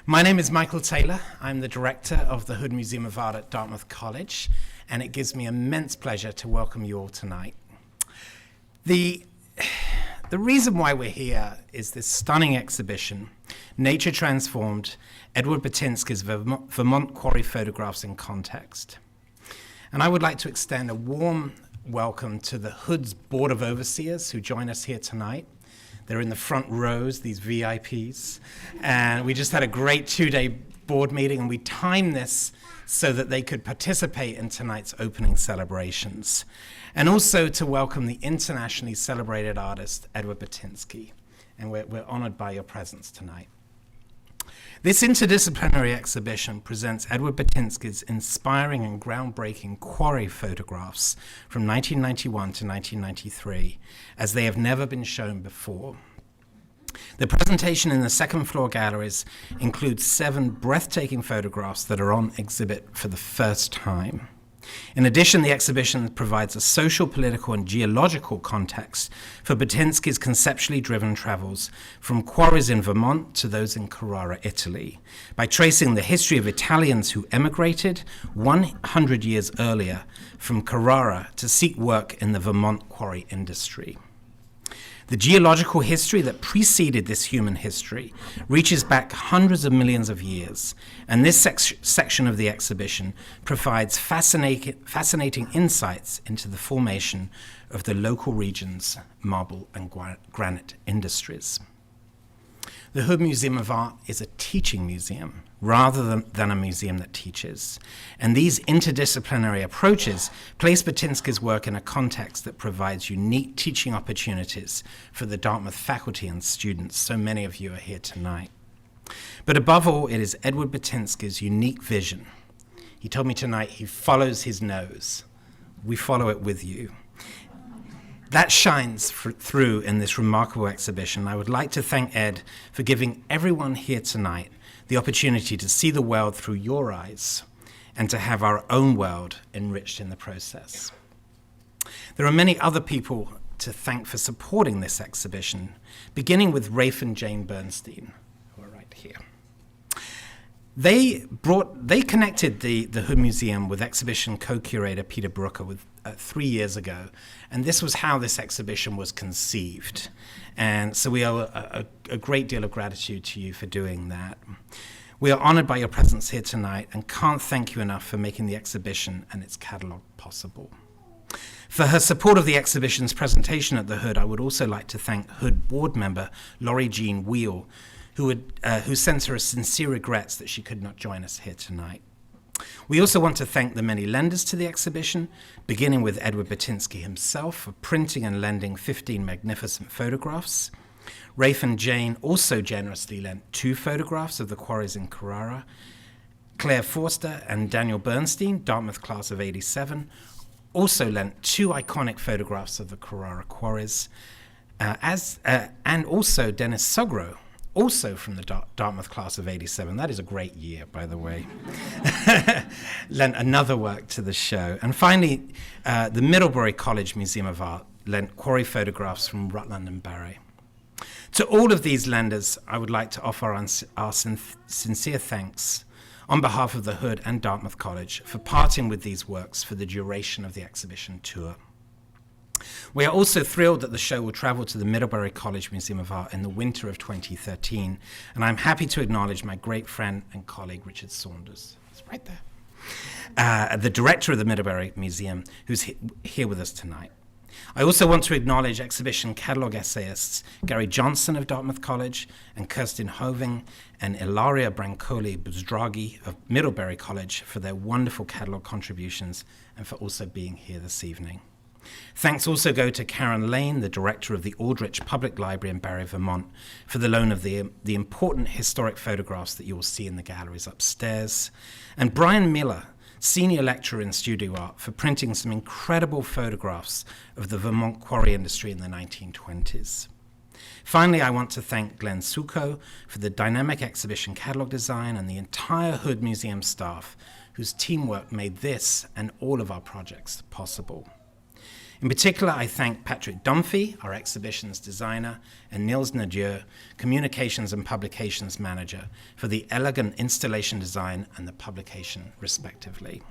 My name is Michael Taylor. I'm the director of the Hood Museum of Art at Dartmouth College, and it gives me immense pleasure to welcome you all tonight. The reason why we're here is this stunning exhibition, Nature Transformed, Edward Burtynsky's Vermont Quarry Photographs in Context. And I would like to extend a warm welcome to the Hood's Board of Overseers who join us here tonight. They're in the front rows, these VIPs. And we just had a great two-day board meeting, and we timed this so that they could participate in tonight's opening celebrations. And also to welcome the internationally celebrated artist, Edward Burtynsky. And we're honored by your presence tonight. This interdisciplinary exhibition presents Edward Burtynsky's inspiring and groundbreaking quarry photographs from 1991 to 1993, as they have never been shown before. The presentation in the second floor galleries includes 7 breathtaking photographs that are on exhibit for the first time. In addition, the exhibition provides a social, political, and geological context for Burtynsky's conceptually driven travels from quarries in Vermont to those in Carrara, Italy, by tracing the history of Italians who emigrated 100 years earlier from Carrara to seek work in the Vermont quarry industry. The geological history that preceded this human history reaches back hundreds of millions of years, and this section of the exhibition provides fascinating insights into the formation of the local region's marble and granite industries. The Hood Museum of Art is a teaching museum rather than a museum that teaches. And these interdisciplinary approaches place Burtynsky's work in a context that provides unique teaching opportunities for the Dartmouth faculty and students. So many of you are here tonight. But above all, it is Edward Burtynsky's unique vision. He told me tonight he follows his nose. We follow it with you. That shines through in this remarkable exhibition. I would like to thank Ed for giving everyone here tonight the opportunity to see the world through your eyes and to have our own world enriched in the process. There are many other people to thank for supporting this exhibition, beginning with Rafe and Jane Bernstein, who are right here. They connected the Hood Museum with exhibition co-curator Peter Brooker 3 years ago, and this was how this exhibition was conceived. And so we owe a great deal of gratitude to you for doing that. We are honored by your presence here tonight and can't thank you enough for making the exhibition and its catalog possible. For her support of the exhibition's presentation at the Hood, I would also like to thank Hood board member Laurie Jean Wheel, who sends her sincere regrets that she could not join us here tonight. We also want to thank the many lenders to the exhibition, beginning with Edward Burtynsky himself for printing and lending 15 magnificent photographs. Rafe and Jane also generously lent 2 photographs of the quarries in Carrara. Claire Forster and Daniel Bernstein, Dartmouth class of '87, also lent 2 iconic photographs of the Carrara quarries, and also Dennis Sugro, also from the Dartmouth class of '87. That is a great year, by the way. Lent another work to the show. And finally, the Middlebury College Museum of Art lent quarry photographs from Rutland and Barry. To all of these lenders, I would like to offer our sincere thanks on behalf of the Hood and Dartmouth College for parting with these works for the duration of the exhibition tour. We are also thrilled that the show will travel to the Middlebury College Museum of Art in the winter of 2013, and I'm happy to acknowledge my great friend and colleague, Richard Saunders. It's right there. The director of the Middlebury Museum, who's here with us tonight. I also want to acknowledge exhibition catalogue essayists Gary Johnson of Dartmouth College and Kirsten Hoving and Ilaria Brancoli-Buzdragi of Middlebury College for their wonderful catalogue contributions and for also being here this evening. Thanks also go to Karen Lane, the director of the Aldrich Public Library in Barry, Vermont, for the loan of the important historic photographs that you will see in the galleries upstairs, and Brian Miller, senior lecturer in studio art, for printing some incredible photographs of the Vermont quarry industry in the 1920s. Finally, I want to thank Glenn Suko for the dynamic exhibition catalog design and the entire Hood Museum staff, whose teamwork made this and all of our projects possible. In particular, I thank Patrick Dunphy, our exhibitions designer, and Niels Nadieu, communications and publications manager, for the elegant installation design and the publication, respectively.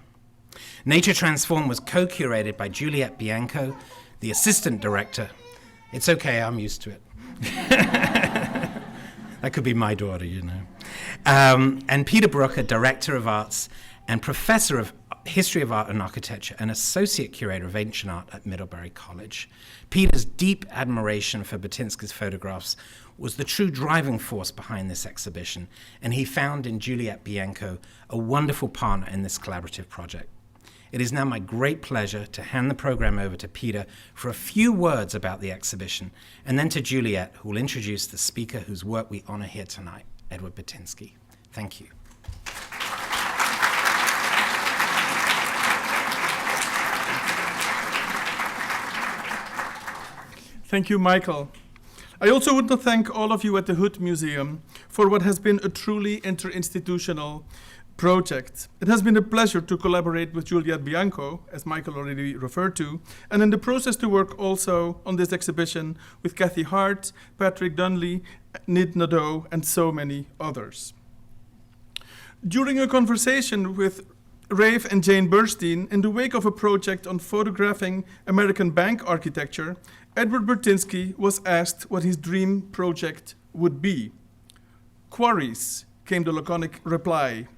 Nature Transformed was co-curated by Juliette Bianco, the assistant director. It's okay, I'm used to it. That could be my daughter, you know. And Peter Brooker, director of arts and professor of history of art and architecture and associate curator of ancient art at Middlebury College. Peter's deep admiration for Burtynsky's photographs was the true driving force behind this exhibition, and he found in Juliette Bianco a wonderful partner in this collaborative project. It is now my great pleasure to hand the program over to Peter for a few words about the exhibition, and then to Juliette, who will introduce the speaker whose work we honor here tonight, Edward Burtynsky. Thank you. Thank you, Michael. I also want to thank all of you at the Hood Museum for what has been a truly interinstitutional project. It has been a pleasure to collaborate with Juliette Bianco, as Michael already referred to, and in the process to work also on this exhibition with Kathy Hart, Patrick Dunley, Nid Nadeau, and so many others. During a conversation with Rafe and Jane Bernstein in the wake of a project on photographing American bank architecture, Edward Burtynsky was asked what his dream project would be. Quarries, came the laconic reply.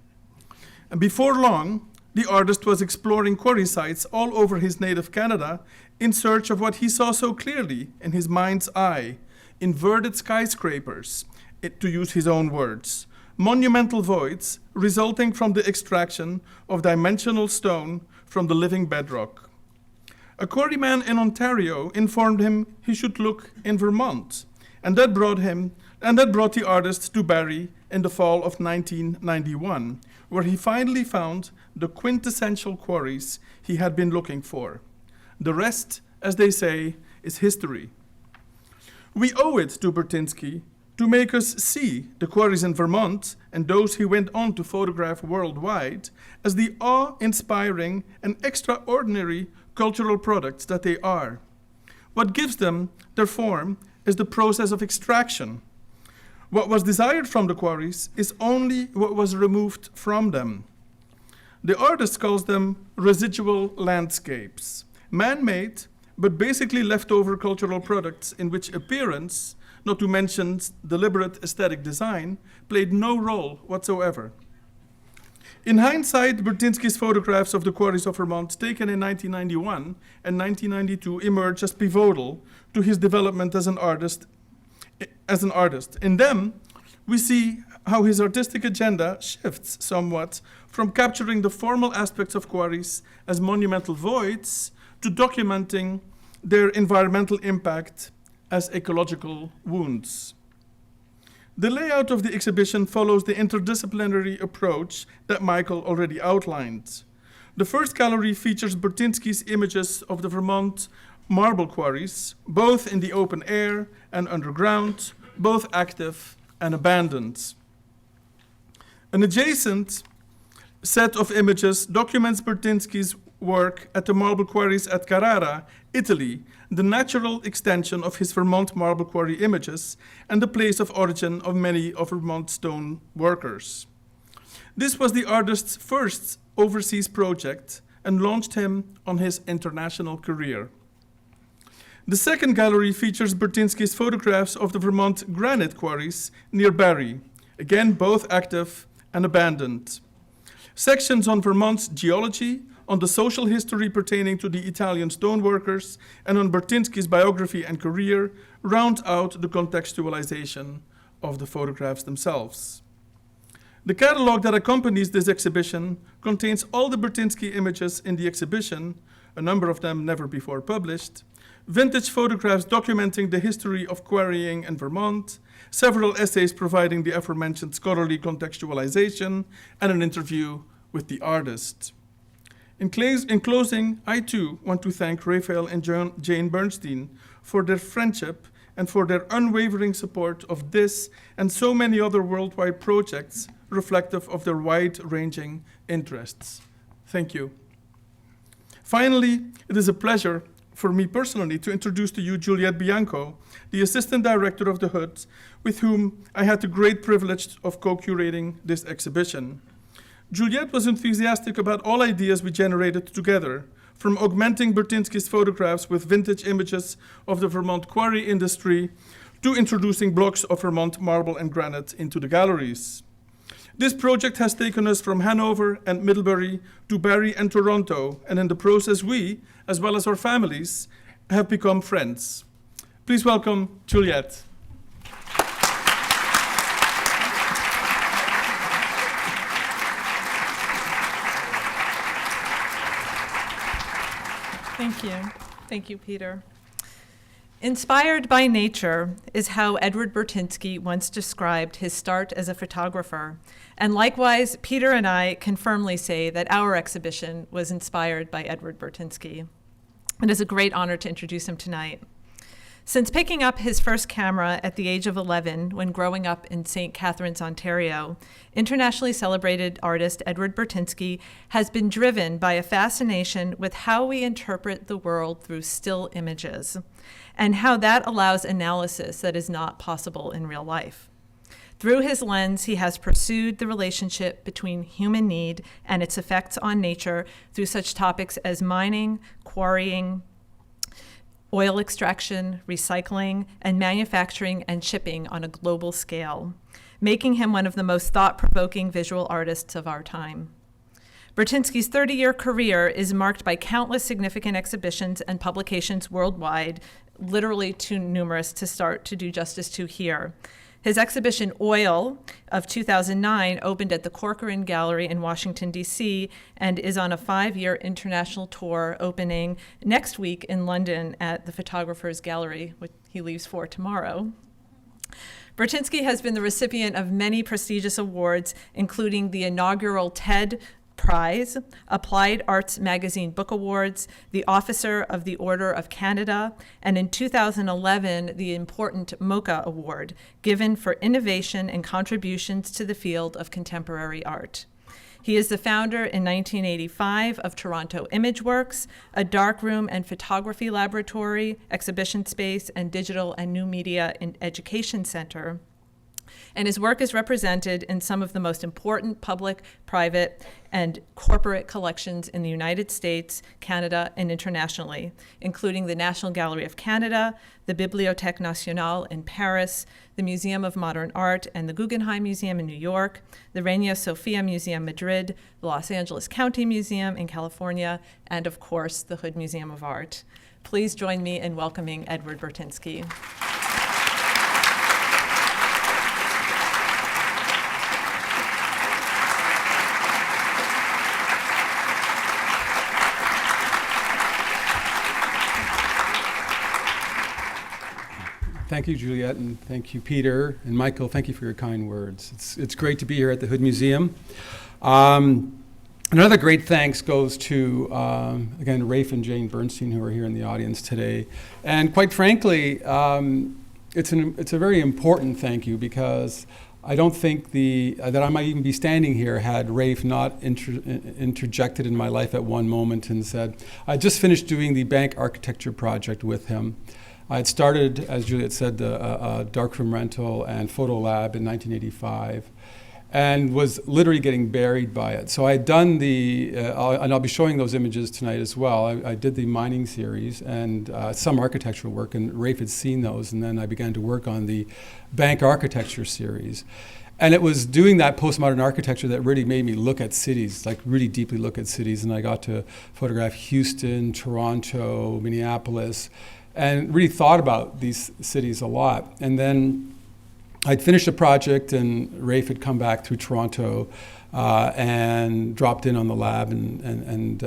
And before long, the artist was exploring quarry sites all over his native Canada in search of what he saw so clearly in his mind's eye: inverted skyscrapers, to use his own words, monumental voids resulting from the extraction of dimensional stone from the living bedrock. A quarryman in Ontario informed him he should look in Vermont, and that brought the artist to Barrie in the fall of 1991, where he finally found the quintessential quarries he had been looking for. The rest, as they say, is history. We owe it to Burtynsky to make us see the quarries in Vermont and those he went on to photograph worldwide as the awe-inspiring and extraordinary cultural products that they are. What gives them their form is the process of extraction. What was desired from the quarries is only what was removed from them. The artist calls them residual landscapes, man-made, but basically leftover cultural products in which appearance, not to mention deliberate aesthetic design, played no role whatsoever. In hindsight, Burtynsky's photographs of the quarries of Vermont, taken in 1991 and 1992, emerge as pivotal to his development as an artist. In them, we see how his artistic agenda shifts somewhat from capturing the formal aspects of quarries as monumental voids to documenting their environmental impact as ecological wounds. The layout of the exhibition follows the interdisciplinary approach that Michael already outlined. The first gallery features Burtynsky's images of the Vermont marble quarries, both in the open air and underground, both active and abandoned. An adjacent set of images documents Burtynsky's work at the marble quarries at Carrara, Italy, the natural extension of his Vermont marble quarry images and the place of origin of many of Vermont stone workers. This was the artist's first overseas project and launched him on his international career. The second gallery features Burtynsky's photographs of the Vermont granite quarries near Barrie, again both active and abandoned. Sections on Vermont's geology, on the social history pertaining to the Italian stoneworkers, and on Burtynsky's biography and career round out the contextualization of the photographs themselves. The catalog that accompanies this exhibition contains all the Burtynsky images in the exhibition, a number of them never before published, vintage photographs documenting the history of quarrying in Vermont, several essays providing the aforementioned scholarly contextualization, and an interview with the artist. In closing, I too want to thank Raphael and Jane Bernstein for their friendship and for their unwavering support of this and so many other worldwide projects reflective of their wide-ranging interests. Thank you. Finally, it is a pleasure for me personally to introduce to you Juliette Bianco, the assistant director of the Hood, with whom I had the great privilege of co-curating this exhibition. Juliette was enthusiastic about all ideas we generated together, from augmenting Burtynsky's photographs with vintage images of the Vermont quarry industry to introducing blocks of Vermont marble and granite into the galleries. This project has taken us from Hanover and Middlebury to Barrie and Toronto, and in the process we, as well as our families, have become friends. Please welcome Juliette. Thank you. Thank you, Peter. Inspired by nature is how Edward Burtynsky once described his start as a photographer. And likewise, Peter and I can firmly say that our exhibition was inspired by Edward Burtynsky. It is a great honor to introduce him tonight. Since picking up his first camera at the age of 11 when growing up in St. Catharines, Ontario, internationally celebrated artist Edward Burtynsky has been driven by a fascination with how we interpret the world through still images, and how that allows analysis that is not possible in real life. Through his lens, he has pursued the relationship between human need and its effects on nature through such topics as mining, quarrying, oil extraction, recycling, and manufacturing and shipping on a global scale, making him one of the most thought-provoking visual artists of our time. Burtynsky's 30-year career is marked by countless significant exhibitions and publications worldwide, literally too numerous to start to do justice to here. His exhibition, Oil, of 2009, opened at the Corcoran Gallery in Washington, D.C., and is on a 5-year international tour opening next week in London at the Photographers Gallery, which he leaves for tomorrow. Burtynsky has been the recipient of many prestigious awards, including the inaugural TED Prize, Applied Arts Magazine Book Awards, the Officer of the Order of Canada, and in 2011, the important MoCA Award, given for innovation and contributions to the field of contemporary art. He is the founder in 1985 of Toronto Imageworks, a darkroom and photography laboratory, exhibition space, and digital and new media education center. And his work is represented in some of the most important public, private, and corporate collections in the United States, Canada, and internationally, including the National Gallery of Canada, the Bibliothèque Nationale in Paris, the Museum of Modern Art and the Guggenheim Museum in New York, the Reina Sofia Museum Madrid, the Los Angeles County Museum in California, and of course, the Hood Museum of Art. Please join me in welcoming Edward Burtynsky. Thank you, Juliette, and thank you, Peter. And Michael, thank you for your kind words. It's great to be here at the Hood Museum. Another great thanks goes to, again, Rafe and Jane Bernstein, who are here in the audience today. And quite frankly, it's a very important thank you, because I don't think that I might even be standing here had Rafe not interjected in my life at one moment and said, I just finished doing the bank architecture project with him. I had started, as Juliette said, a darkroom rental and photo lab in 1985, and was literally getting buried by it. So I had done and I'll be showing those images tonight as well. I did the mining series and some architectural work, and Rafe had seen those, and then I began to work on the bank architecture series. And it was doing that postmodern architecture that really made me look at cities, like really deeply look at cities, and I got to photograph Houston, Toronto, Minneapolis, and really thought about these cities a lot. And then I'd finished the project, and Rafe had come back through Toronto and dropped in on the lab, and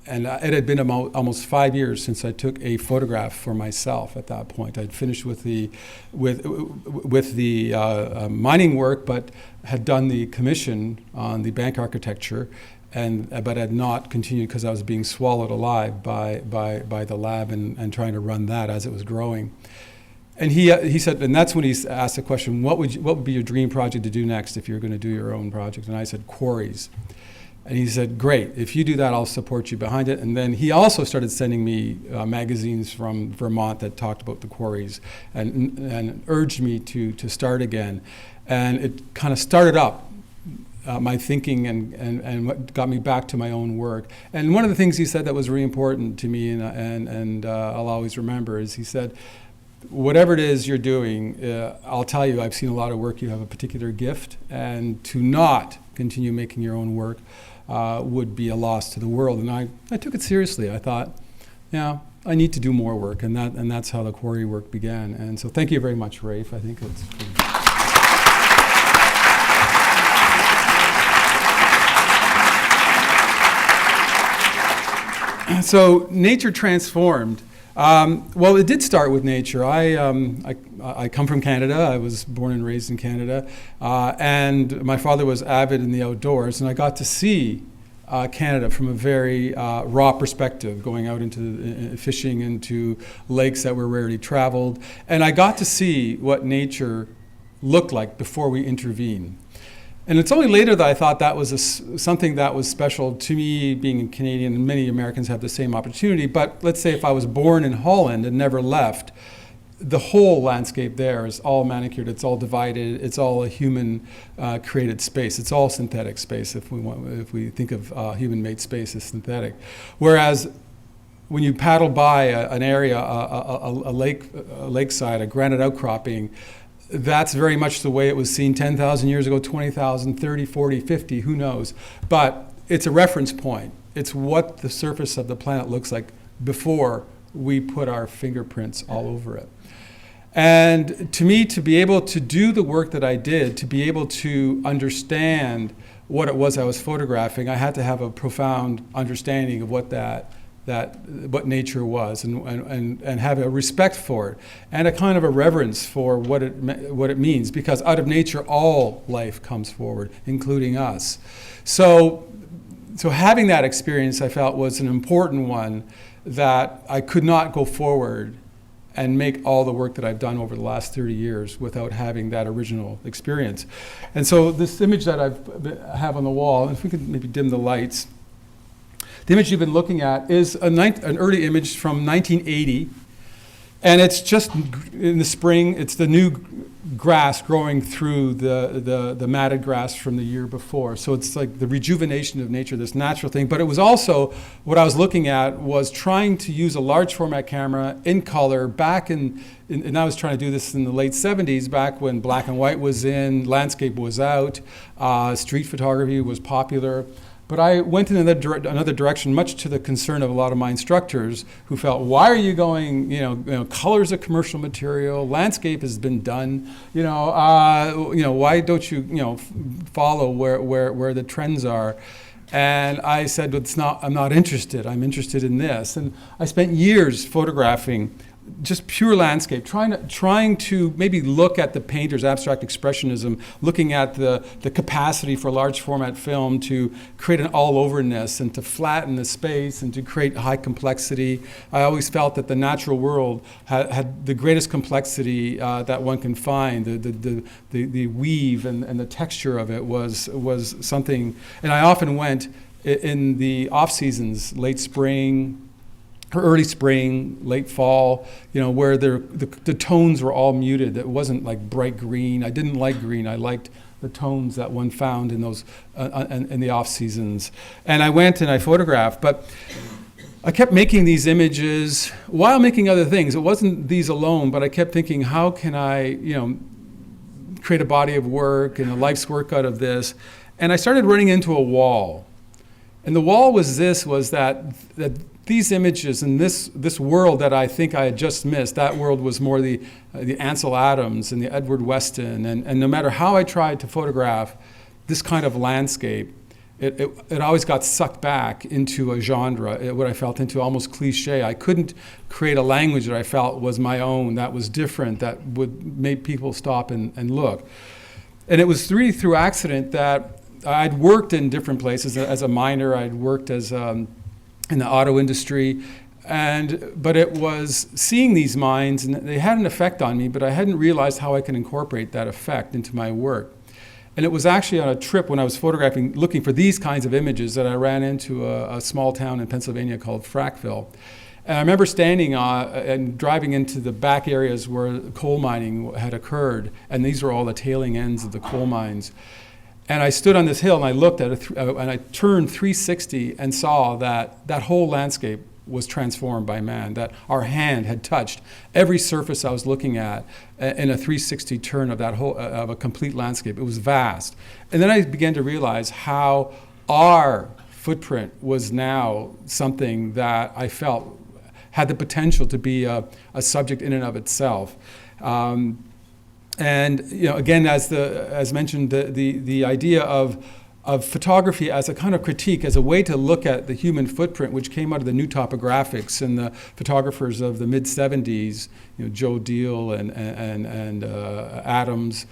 it had been almost 5 years since I took a photograph for myself at that point. I'd finished with the mining work, but had done the commission on the bank architecture, but had not continued because I was being swallowed alive by the lab and trying to run that as it was growing. And he said, and that's when he asked the question, what would be your dream project to do next if you're going to do your own project? And I said, quarries. And he said, great, if you do that, I'll support you behind it. And then he also started sending me magazines from Vermont that talked about the quarries and urged me to start again. And it kind of started up my thinking and what got me back to my own work. And one of the things he said that was really important to me and I'll always remember is he said, whatever it is you're doing, I'll tell you, I've seen a lot of work, you have a particular gift, and to not continue making your own work would be a loss to the world. And I took it seriously. I thought, yeah, I need to do more work, and that's how the quarry work began. And so thank you very much, Rafe. I think it's good. So nature transformed. Well, it did start with nature. I come from Canada. I was born and raised in Canada. And my father was avid in the outdoors, and I got to see Canada from a very raw perspective, going out into fishing into lakes that were rarely traveled. And I got to see what nature looked like before we intervened. And it's only later that I thought that was something that was special to me, being a Canadian, and many Americans have the same opportunity. But let's say if I was born in Holland and never left, the whole landscape there is all manicured, it's all divided, it's all a human created space. It's all synthetic space if we think of human-made space as synthetic. Whereas when you paddle by an area, a lakeside, a granite outcropping, that's very much the way it was seen 10,000 years ago, 20,000, 30, 40, 50, who knows. But it's a reference point. It's what the surface of the planet looks like before we put our fingerprints all over it. And to me, to be able to do the work that I did, to be able to understand what it was I was photographing, I had to have a profound understanding of what what nature was, and have a respect for it, and a kind of a reverence for what it means, because out of nature all life comes forward, including us. So having that experience, I felt, was an important one, that I could not go forward and make all the work that I've done over the last 30 years without having that original experience. And so this image that I have on the wall, if we could maybe dim the lights, the image you've been looking at is an early image from 1980, and it's just in the spring. It's the new grass growing through the matted grass from the year before. So it's like the rejuvenation of nature, this natural thing. But it was also, what I was looking at was trying to use a large format camera in color back and I was trying to do this in the late 70s, back when black and white was in, landscape was out, street photography was popular. But I went in another direction, much to the concern of a lot of my instructors, who felt, why are you going, color's a commercial material, landscape has been done, why don't you, follow where the trends are? And I said, I'm not interested, I'm interested in this. And I spent years photographing just pure landscape, trying to maybe look at the painter's abstract expressionism, looking at the capacity for large format film to create an all-overness and to flatten the space and to create high complexity. I always felt that the natural world had the greatest complexity that one can find. The weave and the texture of it was something, and I often went in the off seasons, late spring, early spring, late fall, where the tones were all muted. It wasn't like bright green. I didn't like green. I liked the tones that one found in those in the off seasons. And I went and I photographed, but I kept making these images while making other things. It wasn't these alone, but I kept thinking, how can I, create a body of work and a life's work out of this? And I started running into a wall. And the wall was that these images and this world that I think I had just missed, that world was more the Ansel Adams and the Edward Weston, and no matter how I tried to photograph this kind of landscape, it always got sucked back into a genre, what I felt into almost cliche. I couldn't create a language that I felt was my own, that was different, that would make people stop and look. And it was really through accident that I'd worked in different places. As a miner, I'd worked as in the auto industry, but it was seeing these mines, and they had an effect on me, but I hadn't realized how I could incorporate that effect into my work. And it was actually on a trip when I was photographing, looking for these kinds of images, that I ran into a small town in Pennsylvania called Frackville. And I remember standing and driving into the back areas where coal mining had occurred, and these were all the tailing ends of the coal mines. And I stood on this hill and I looked at it, and I turned 360 and saw that that whole landscape was transformed by man, that our hand had touched every surface I was looking at in a 360 turn of that whole, of a complete landscape. It was vast. And then I began to realize how our footprint was now something that I felt had the potential to be a subject in and of itself. And again, as mentioned, the idea of photography as a kind of critique, as a way to look at the human footprint, which came out of the new topographics and the photographers of the mid-'70s, Joe Deal and Adams,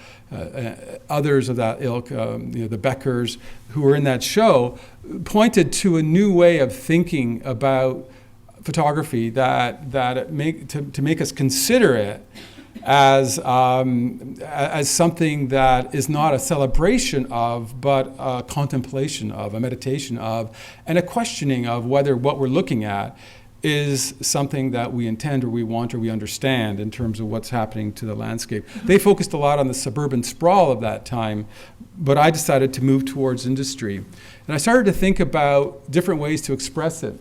others of that ilk, the Beckers, who were in that show, pointed to a new way of thinking about photography to make us consider it as something that is not a celebration of, but a contemplation of, a meditation of, and a questioning of whether what we're looking at is something that we intend or we want or we understand in terms of what's happening to the landscape. They focused a lot on the suburban sprawl of that time, but I decided to move towards industry. And I started to think about different ways to express it.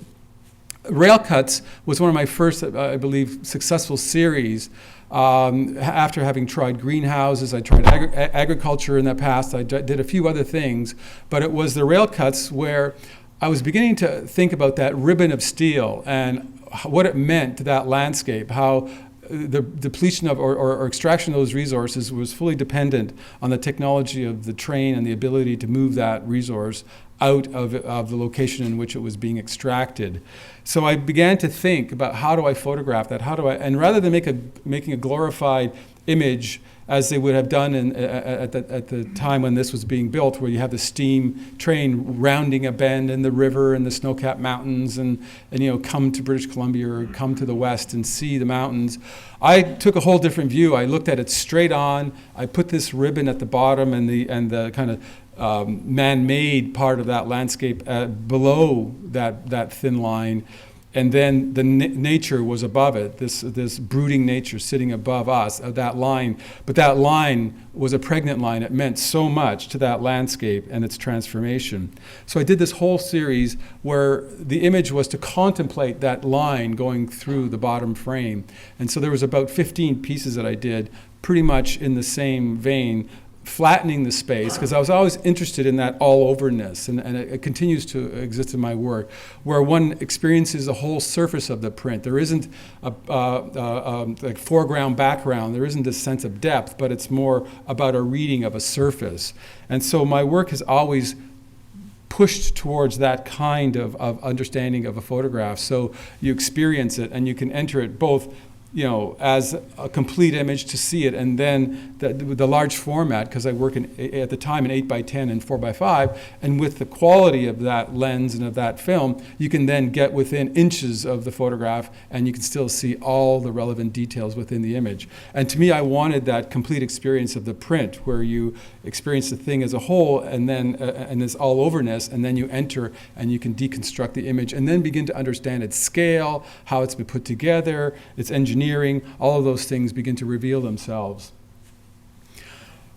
Rail cuts was one of my first, I believe, successful series. After having tried greenhouses, I tried agriculture in the past, I did a few other things, but it was the rail cuts where I was beginning to think about that ribbon of steel and what it meant to that landscape, how the depletion of or extraction of those resources was fully dependent on the technology of the train and the ability to move that resource out of the location in which it was being extracted. So I began to think about, how do I photograph that? And rather than making a glorified image as they would have done at the time when this was being built, where you have the steam train rounding a bend in the river and the snow-capped mountains and come to British Columbia or come to the west and see the mountains, I took a whole different view. I looked at it straight on. I put this ribbon at the bottom and the kind of man-made part of that landscape below that thin line, and then the nature was above it, this brooding nature sitting above us, that line. But that line was a pregnant line. It meant so much to that landscape and its transformation. So I did this whole series where the image was to contemplate that line going through the bottom frame. And so there was about 15 pieces that I did, pretty much in the same vein, flattening the space, because I was always interested in that all-overness, and it continues to exist in my work, where one experiences the whole surface of the print. There isn't a like foreground, background. There isn't a sense of depth, but it's more about a reading of a surface. And so my work has always pushed towards that kind of understanding of a photograph. So you experience it, and you can enter it both as a complete image to see it, and then the large format, because I work at the time in 8x10 and 4x5, and with the quality of that lens and of that film, you can then get within inches of the photograph, and you can still see all the relevant details within the image. And to me, I wanted that complete experience of the print, where you experience the thing as a whole, and then and this all-overness, and then you enter and you can deconstruct the image, and then begin to understand its scale, how it's been put together, its engineering. All of those things begin to reveal themselves.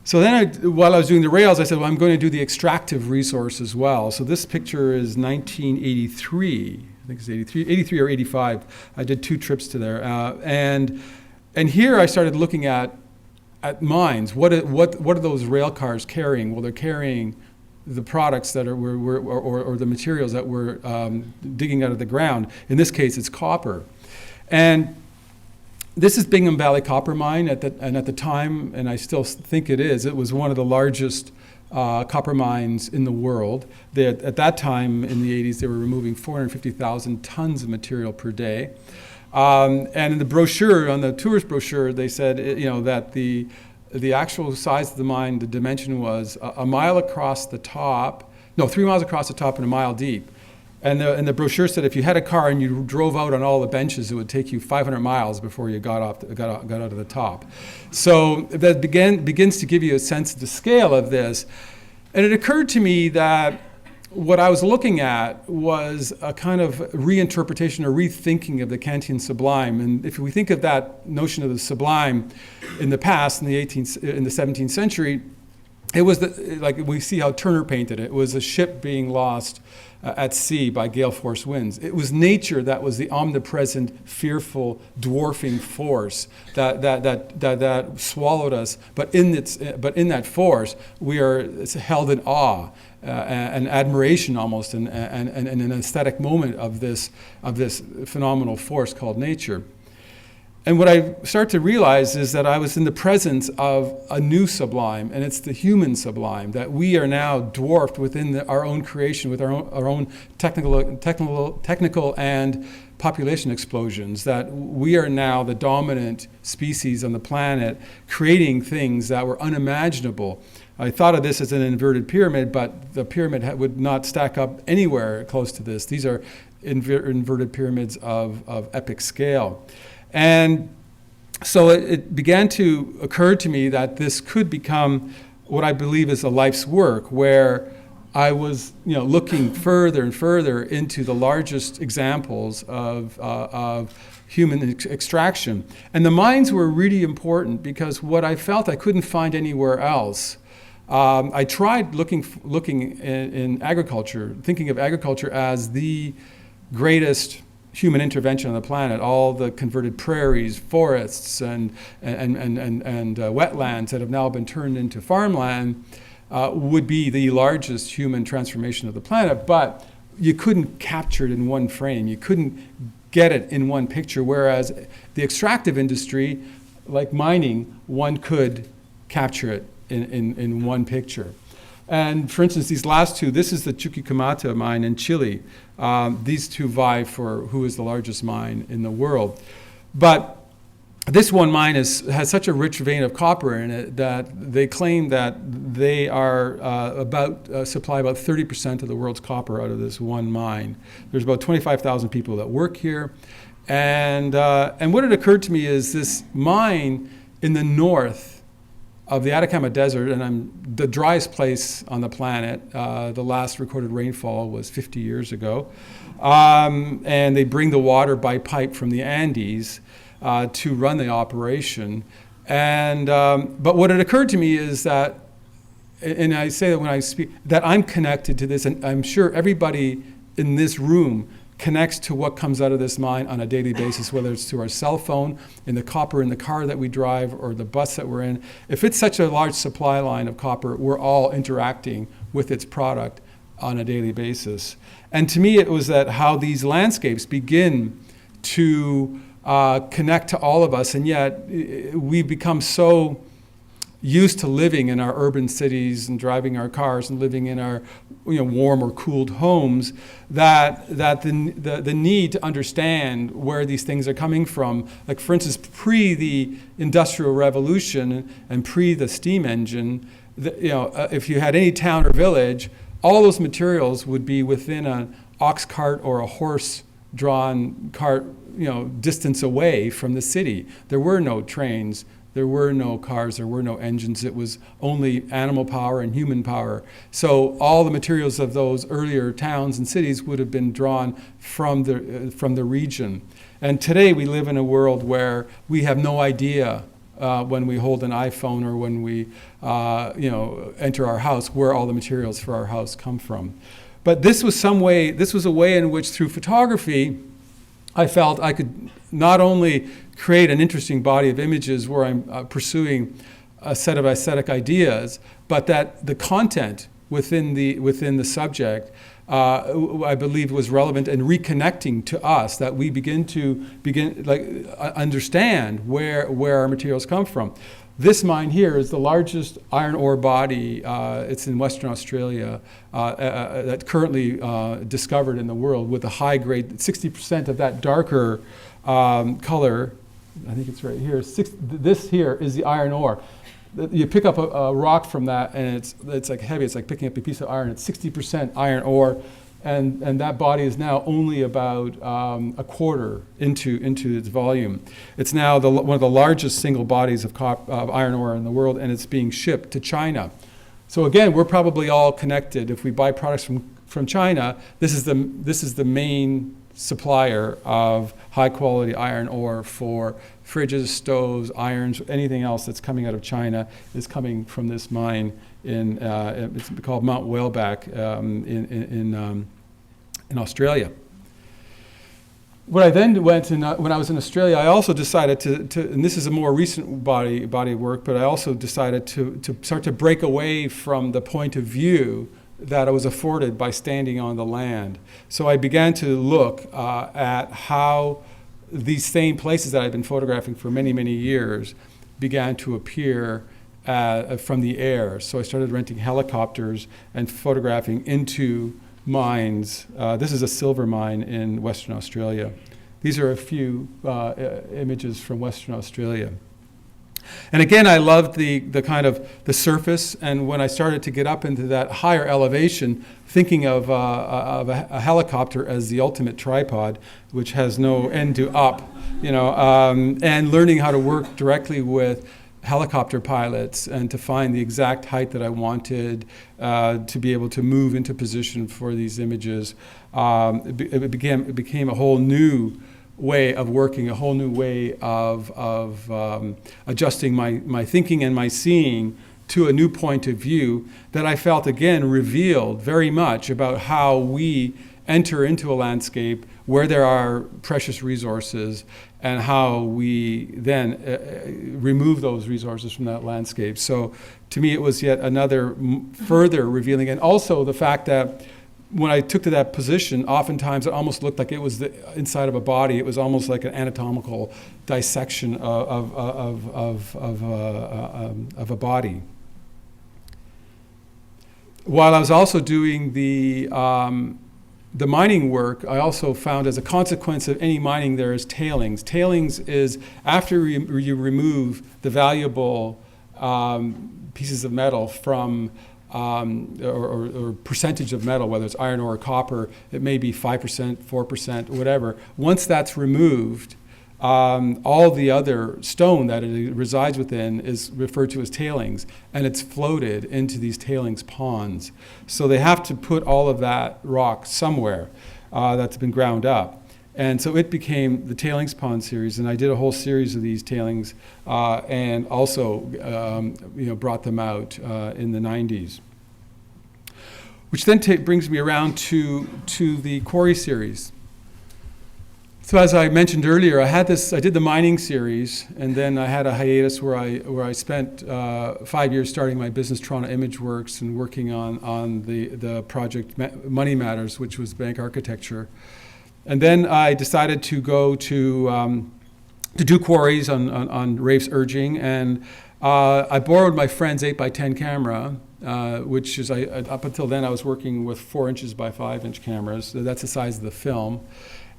So then while I was doing the rails, I said, well, I'm going to do the extractive resource as well. So this picture is 1983. I think it's 83 or 85. I did 2 trips to there. And here I started looking at mines. What are those rail cars carrying? Well, they're carrying the products that or the materials that we're digging out of the ground. In this case, it's copper. And this is Bingham Valley Copper Mine, at the time, and I still think it was one of the largest copper mines in the world. At that time, in the 80s, they were removing 450,000 tons of material per day. And in the brochure, on the tourist brochure, they said that the actual size of the mine, the dimension was 3 miles across the top and a mile deep. And the brochure said if you had a car and you drove out on all the benches, it would take you 500 miles before you got out of the top. So that begins to give you a sense of the scale of this. And it occurred to me that what I was looking at was a kind of reinterpretation or rethinking of the Kantian sublime. And if we think of that notion of the sublime in the past, in the 17th century, it was like we see how Turner painted it. It was a ship being lost at sea by gale force winds. It was nature that was the omnipresent, fearful, dwarfing force that swallowed us. But in that force, we are held in awe and admiration almost, and an aesthetic moment of this phenomenal force called nature. And what I start to realize is that I was in the presence of a new sublime, and it's the human sublime, that we are now dwarfed within our own creation, with our own technical and population explosions, that we are now the dominant species on the planet, creating things that were unimaginable. I thought of this as an inverted pyramid, but the pyramid would not stack up anywhere close to this. These are inverted pyramids of epic scale. And so it began to occur to me that this could become what I believe is a life's work, where I was, looking further and further into the largest examples of human extraction. And the mines were really important because what I felt I couldn't find anywhere else. I tried looking in agriculture, thinking of agriculture as the greatest human intervention on the planet. All the converted prairies, forests, and wetlands that have now been turned into farmland would be the largest human transformation of the planet, but you couldn't capture it in one frame. You couldn't get it in one picture, whereas the extractive industry, like mining, one could capture it in one picture. And for instance, these last two, this is the Chuquicamata mine in Chile. These two vie for who is the largest mine in the world. But this one mine has such a rich vein of copper in it that they claim that they are supply about 30% of the world's copper out of this one mine. There's about 25,000 people that work here. And what had occurred to me is this mine in the north of the Atacama Desert, and the driest place on the planet. The last recorded rainfall was 50 years ago. And they bring the water by pipe from the Andes to run the operation. And but what had occurred to me is that, and I say that when I speak, that I'm connected to this, and I'm sure everybody in this room connects to what comes out of this mine on a daily basis, whether it's through our cell phone, in the copper in the car that we drive, or the bus that we're in. If it's such a large supply line of copper, we're all interacting with its product on a daily basis. And to me, it was that how these landscapes begin to connect to all of us, and yet we've become so used to living in our urban cities and driving our cars and living in our warm or cooled homes, that the need to understand where these things are coming from, like for instance, pre the Industrial Revolution and pre the steam engine, if you had any town or village, all those materials would be within an ox cart or a horse-drawn cart, distance away from the city. There were no trains. There were no cars, there were no engines. It was only animal power and human power. So all the materials of those earlier towns and cities would have been drawn from the region. And today we live in a world where we have no idea when we hold an iPhone or when we enter our house where all the materials for our house come from. But this was a way in which through photography I felt I could not only create an interesting body of images where I'm pursuing a set of aesthetic ideas, but that the content within the subject, I believe, was relevant and reconnecting to us, that we begin understand where our materials come from. This mine here is the largest iron ore body. It's in Western Australia, that's currently discovered in the world, with a high grade, 60% of that darker color. I think it's right here. This here is the iron ore. You pick up a rock from that, and it's like heavy. It's like picking up a piece of iron. It's 60% iron ore. and that body is now only about a quarter into its volume. It's now one of the largest single bodies of iron ore in the world, and it's being shipped to China. So again, we're probably all connected. If we buy products from China, this is the main supplier of high quality iron ore for fridges, stoves, irons, anything else that's coming out of China is coming from this mine it's called Mount Whaleback in Australia. What I then went when I was in Australia, I also decided to and this is a more recent body of work, but I also decided to start to break away from the point of view that I was afforded by standing on the land. So I began to look at how these same places that I've been photographing for many, many years began to appear from the air. So I started renting helicopters and photographing into mines. This is a silver mine in Western Australia. These are a few images from Western Australia. And again, I loved the kind of the surface, and when I started to get up into that higher elevation, thinking of a helicopter as the ultimate tripod, which has no end to up, and learning how to work directly with helicopter pilots and to find the exact height that I wanted to be able to move into position for these images. It became a whole new way of working, a whole new way of adjusting my thinking and my seeing to a new point of view that I felt again revealed very much about how we enter into a landscape where there are precious resources and how we then remove those resources from that landscape. So to me it was yet another further revealing, and also the fact that when I took to that position, oftentimes it almost looked like it was the inside of a body. It was almost like an anatomical dissection of a body. While I was also doing the mining work, I also found as a consequence of any mining there is tailings. Tailings is after you remove the valuable pieces of metal from or percentage of metal, whether it's iron ore or copper, it may be 5%, 4%, whatever. Once that's removed, all the other stone that it resides within is referred to as tailings, and it's floated into these tailings ponds. So they have to put all of that rock somewhere that's been ground up. And so it became the Tailings Pond series, and I did a whole series of these tailings and also brought them out in the 90s. Which then brings me around to the Quarry series. So as I mentioned earlier, I did the mining series, and then I had a hiatus where I spent 5 years starting my business, Toronto Image Works, and working on the project Money Matters, which was bank architecture. And then I decided to go to do quarries on Rafe's urging, and I borrowed my friend's 8x10 camera, which is up until then I was working with 4 inches by 5 inch cameras. So that's the size of the film.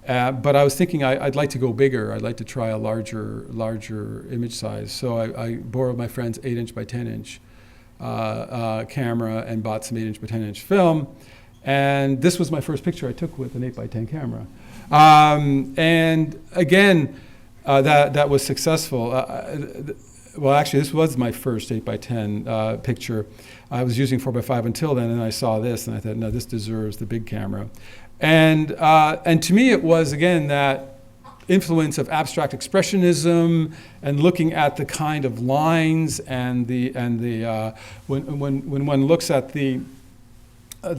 But I was thinking I'd like to go bigger. I'd like to try a larger image size. So I borrowed my friend's 8 inch by 10 inch camera and bought some 8 inch by 10 inch film. And this was my first picture I took with an 8x10 camera. And again, that was successful. Well, actually, this was my first 8x10 picture. I was using 4x5 until then, and I saw this, and I thought, no, this deserves the big camera. And to me, it was, again, that influence of abstract expressionism and looking at the kind of lines and when one looks at the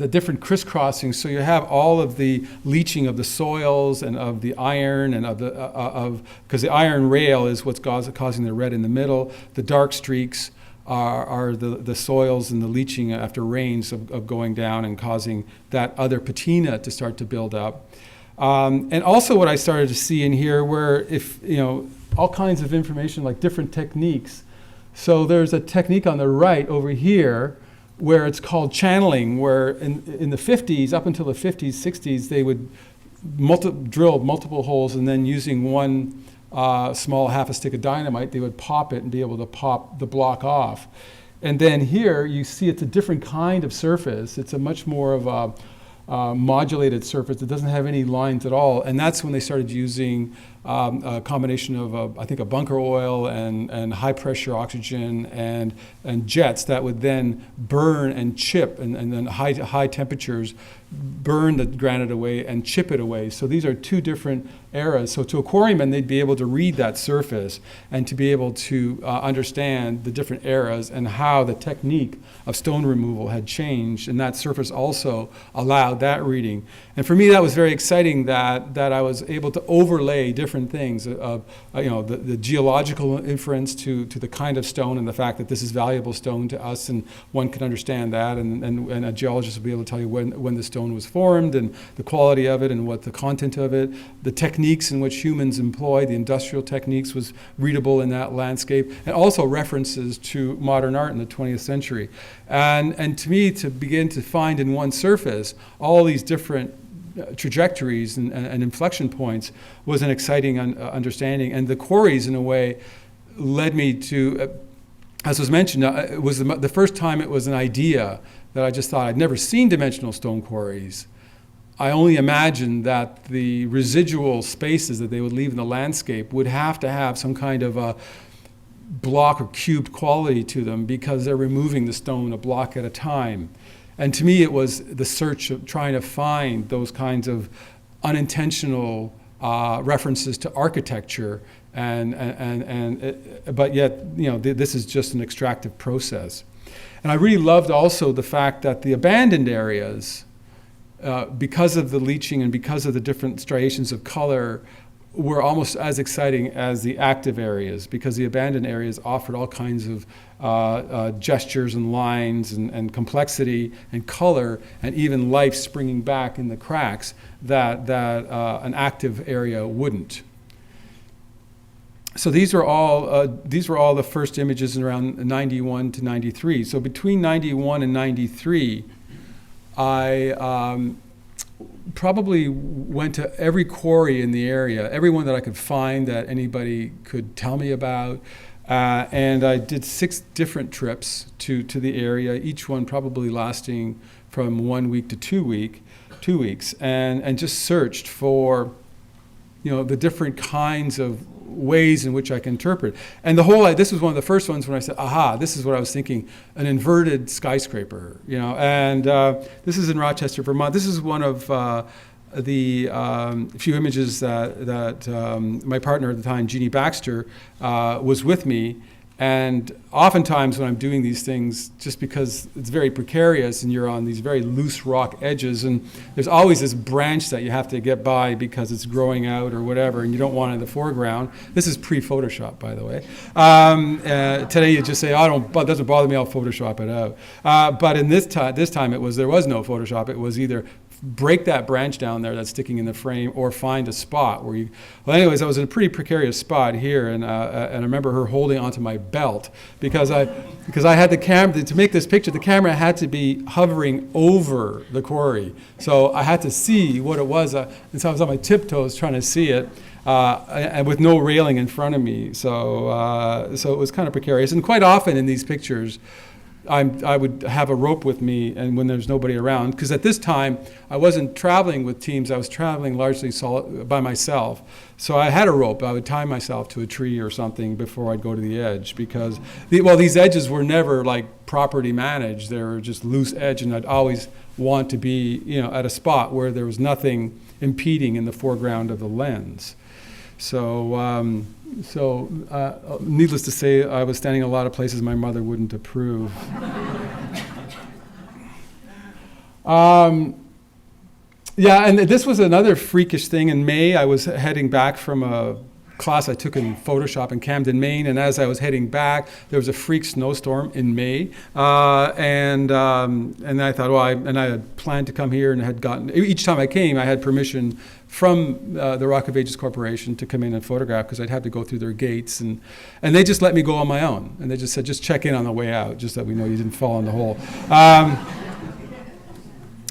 different crisscrossing, so you have all of the leaching of the soils and of the iron and because the iron rail is what's causing the red in the middle. The dark streaks are the soils and the leaching after rains of going down and causing that other patina to start to build up. And also what I started to see in here where all kinds of information like different techniques. So there's a technique on the right over here where it's called channeling, where in the 50s, up until the 50s, 60s, they would drill multiple holes, and then using one small half a stick of dynamite, they would pop it and be able to pop the block off. And then here you see it's a different kind of surface. It's a much more of modulated surface that doesn't have any lines at all. And that's when they started using a combination of, I think, a bunker oil and high pressure oxygen and jets that would then burn and chip, and then high temperatures burn the granite away and chip it away. So these are two different eras. So to a quarryman, they'd be able to read that surface and to be able to understand the different eras and how the technique of stone removal had changed, and that surface also allowed that reading. And for me, that was very exciting that I was able to overlay different things of the geological inference to the kind of stone and the fact that this is valuable stone to us, and one can understand that, and a geologist will be able to tell you when the stone was formed and the quality of it and what the content of it. The techniques in which humans employ, the industrial techniques, was readable in that landscape, and also references to modern art in the 20th century. And to me, to begin to find in one surface all these different trajectories and inflection points was an exciting understanding. And the quarries, in a way, led me to, as was mentioned, it was the first time it was an idea that I just thought, I'd never seen dimensional stone quarries. I only imagined that the residual spaces that they would leave in the landscape would have to have some kind of a block or cubed quality to them, because they're removing the stone a block at a time. And to me, it was the search of trying to find those kinds of unintentional references to architecture, but yet, this is just an extractive process. And I really loved also the fact that the abandoned areas, because of the leaching and because of the different striations of color, were almost as exciting as the active areas, because the abandoned areas offered all kinds of gestures and lines and complexity and color and even life springing back in the cracks that an active area wouldn't. So these were all the first images in around 91 to 93. So between 91 and 93, I probably went to every quarry in the area, everyone that I could find that anybody could tell me about. And I did 6 different trips to the area, each one probably lasting from 1 week to 2 weeks, and just searched for, the different kinds of ways in which I can interpret. And this was one of the first ones when I said, aha, this is what I was thinking, an inverted skyscraper, and this is in Rochester, Vermont. This is one of the few images that my partner at the time, Jeannie Baxter, was with me. And oftentimes when I'm doing these things, just because it's very precarious and you're on these very loose rock edges, and there's always this branch that you have to get by because it's growing out or whatever, and you don't want it in the foreground. This is pre-Photoshop, by the way. Today you just say, it doesn't bother me, I'll Photoshop it out. But in this time, there was no Photoshop. It was either break that branch down there that's sticking in the frame, or find a spot where you. Well, anyways, I was in a pretty precarious spot here, and I remember her holding onto my belt because I had the camera to make this picture. The camera had to be hovering over the quarry, so I had to see what it was, and so I was on my tiptoes trying to see it. And with no railing in front of me, so it was kind of precarious. And quite often in these pictures, I would have a rope with me, and when there's nobody around, because at this time I wasn't traveling with teams, I was traveling largely by myself. So I had a rope. I would tie myself to a tree or something before I'd go to the edge, because these edges were never like properly managed. They were just loose edge, and I'd always want to be at a spot where there was nothing impeding in the foreground of the lens. So needless to say, I was standing in a lot of places my mother wouldn't approve. And this was another freakish thing. In May, I was heading back from a class I took in Photoshop in Camden, Maine, and as I was heading back, there was a freak snowstorm in May, and I thought, I had planned to come here, and had gotten, each time I came, I had permission from the Rock of Ages Corporation to come in and photograph, because I'd have to go through their gates, and they just let me go on my own, and they just said, just check in on the way out, just that we know you didn't fall in the hole.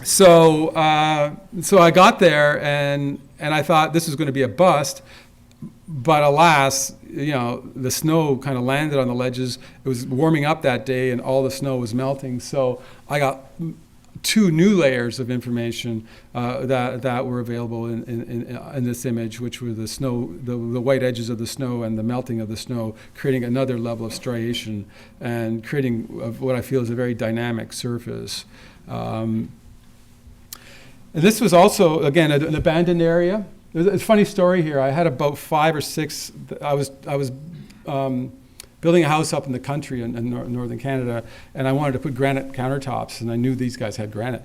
So I got there, and I thought this was going to be a bust. But alas, the snow kind of landed on the ledges. It was warming up that day, and all the snow was melting. So I got two new layers of information that were available in this image, which were the snow, the white edges of the snow and the melting of the snow, creating another level of striation and creating what I feel is a very dynamic surface. And this was also, again, an abandoned area. It's a funny story here. I had about 5 or 6. I was building a house up in the country in northern Canada, and I wanted to put granite countertops, and I knew these guys had granite.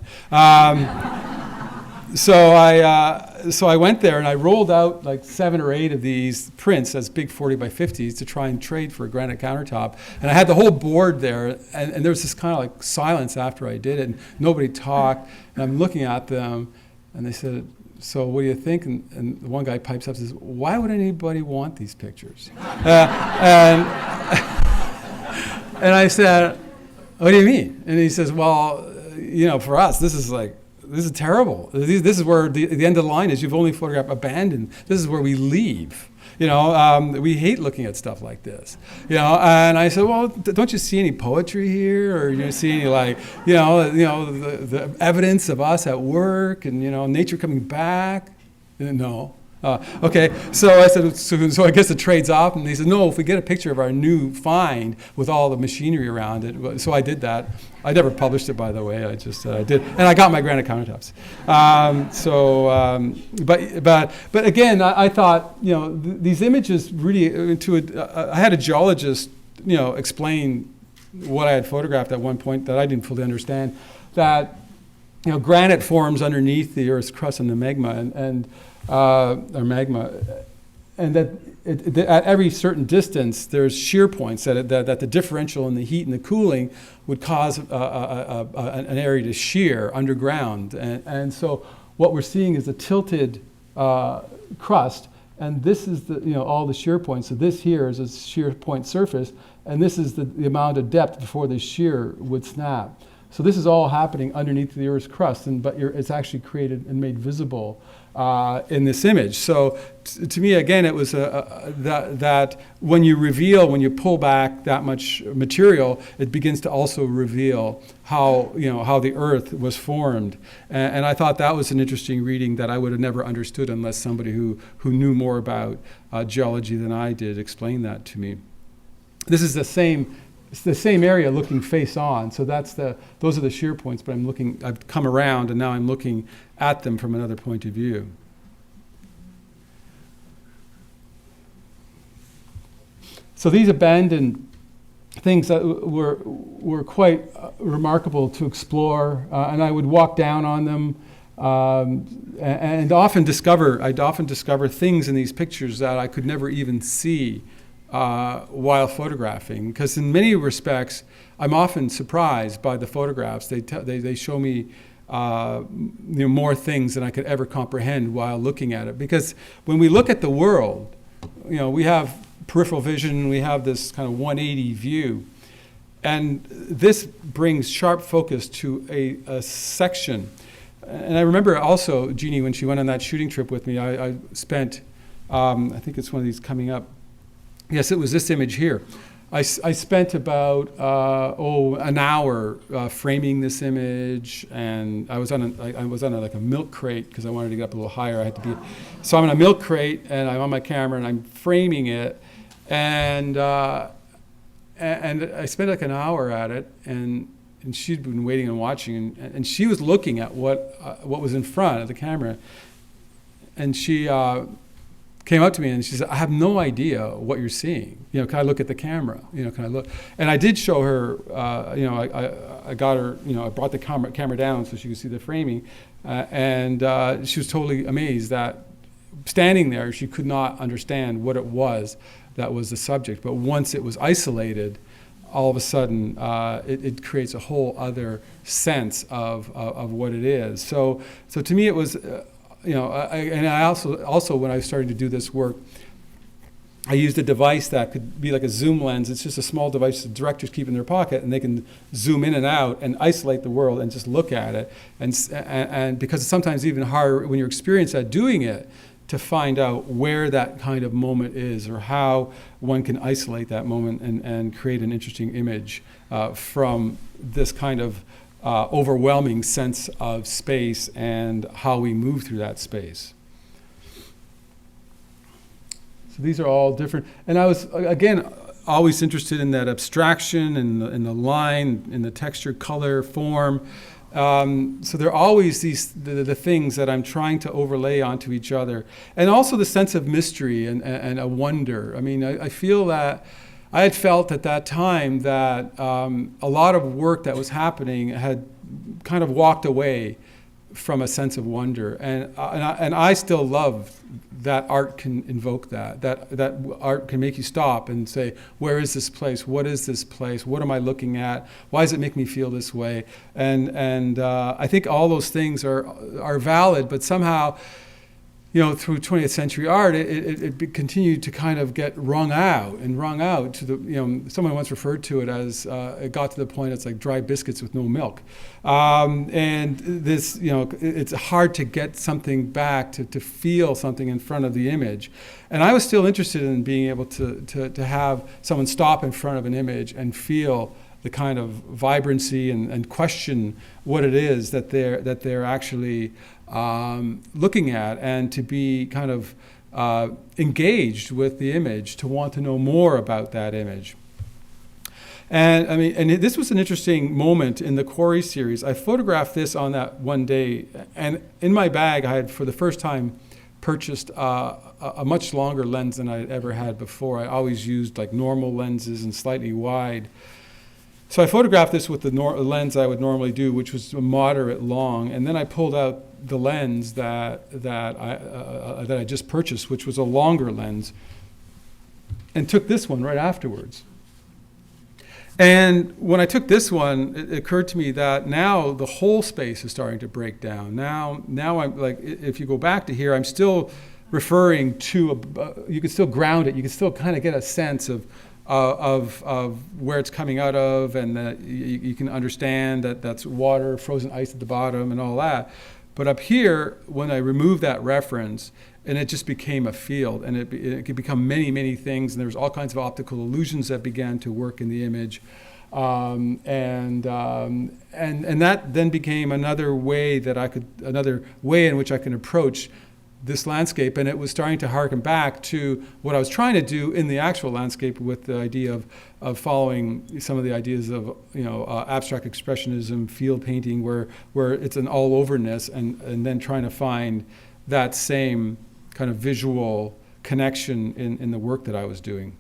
So I went there and I rolled out like 7 or 8 of these prints as big 40 by 50s to try and trade for a granite countertop. And I had the whole board there, and there was this kind of like silence after I did it, and nobody talked. And I'm looking at them, and they said, "So what do you think?" And one guy pipes up and says, "Why would anybody want these pictures?" And I said, "What do you mean?" And he says, "Well, for us, this is terrible. This is where the end of the line is. You've only photographed abandoned. This is where we leave. We hate looking at stuff like this. And I said, well, don't you see any poetry here, or you see any the evidence of us at work and nature coming back? No. Okay, so I said, so I guess the trade's off, and he said, no, if we get a picture of our new find with all the machinery around it. So I did that. I never published it, by the way. I just did, and I got my granite countertops. But again, I thought, these images really I had a geologist, explain what I had photographed at one point that I didn't fully understand, that granite forms underneath the Earth's crust and the magma, or magma, and that at every certain distance there's shear points that the differential in the heat and the cooling would cause an area to shear underground, and so what we're seeing is a tilted crust, and this is all the shear points. So this here is a shear point surface, and this is the amount of depth before the shear would snap. So this is all happening underneath the Earth's crust, but it's actually created and made visible in this image. So to me, again, it was that when you pull back that much material, it begins to also reveal how the Earth was formed. And I thought that was an interesting reading that I would have never understood unless somebody who knew more about geology than I did explained that to me. This is the same area looking face on. So those are the shear points, but I've come around and now I'm looking at them from another point of view. So these abandoned things that were quite remarkable to explore, and I would walk down on them and often discover things in these pictures that I could never even see while photographing, because in many respects I'm often surprised by the photographs. They show me more things than I could ever comprehend while looking at it, because when we look at the world, we have peripheral vision, we have this kind of 180 view, and this brings sharp focus to a section. And I remember also Jeannie, when she went on that shooting trip with me, I spent I think it's one of these coming up. Yes, it was this image here. I spent about an hour framing this image, and I was on a milk crate because I wanted to get up a little higher. So I'm on a milk crate, and I'm on my camera, and I'm framing it, and I spent like an hour at it, and she'd been waiting and watching, and she was looking at what was in front of the camera, and she came up to me and she said, "I have no idea what you're seeing. Can I look at the camera? Can I look?" And I did show her. I got her. I brought the camera down so she could see the framing, and she was totally amazed that standing there, she could not understand what it was that was the subject. But once it was isolated, all of a sudden, it creates a whole other sense of what it is. So to me, it was. I also when I started to do this work, I used a device that could be like a zoom lens. It's just a small device the directors keep in their pocket, and they can zoom in and out and isolate the world and just look at it. And because it's sometimes even harder when you're experienced at doing it to find out where that kind of moment is, or how one can isolate that moment and create an interesting image from this kind of overwhelming sense of space and how we move through that space. So these are all different. And I was, again, always interested in that abstraction and the line, in the texture, color, form. So there are always the things that I'm trying to overlay onto each other. And also the sense of mystery and a wonder. I mean, I feel that I had felt at that time that a lot of work that was happening had kind of walked away from a sense of wonder. And I still love that art can invoke that art can make you stop and say, where is this place? What is this place? What am I looking at? Why does it make me feel this way? And I think all those things are valid, but somehow, through 20th century art, it continued to kind of get wrung out to the, someone once referred to it as, it got to the point it's like dry biscuits with no milk. And this, it's hard to get something back, to feel something in front of the image. And I was still interested in being able to have someone stop in front of an image and feel the kind of vibrancy and question what it is that they're actually looking at, and to be kind of engaged with the image, to want to know more about that image. And I mean, and this was an interesting moment in the Quarry series. I photographed this on that one day, and in my bag I had, for the first time, purchased a much longer lens than I had ever had before. I always used like normal lenses and slightly wide. So I photographed this with the lens I would normally do, which was a moderate long, and then I pulled out the lens that I just purchased, which was a longer lens, and took this one right afterwards. And when I took this one, it occurred to me that now the whole space is starting to break down. Now I'm like, if you go back to here, I'm still referring to you can still ground it. You can still kind of get a sense of where it's coming out of, and that you can understand that that's water, frozen ice at the bottom, and all that. But up here, when I removed that reference, and it just became a field, and it could become many, many things, and there was all kinds of optical illusions that began to work in the image, and that then became another way in which I can approach this landscape. And it was starting to harken back to what I was trying to do in the actual landscape, with the idea of following some of the ideas of abstract expressionism, field painting, where it's an all-overness, and then trying to find that same kind of visual connection in the work that I was doing.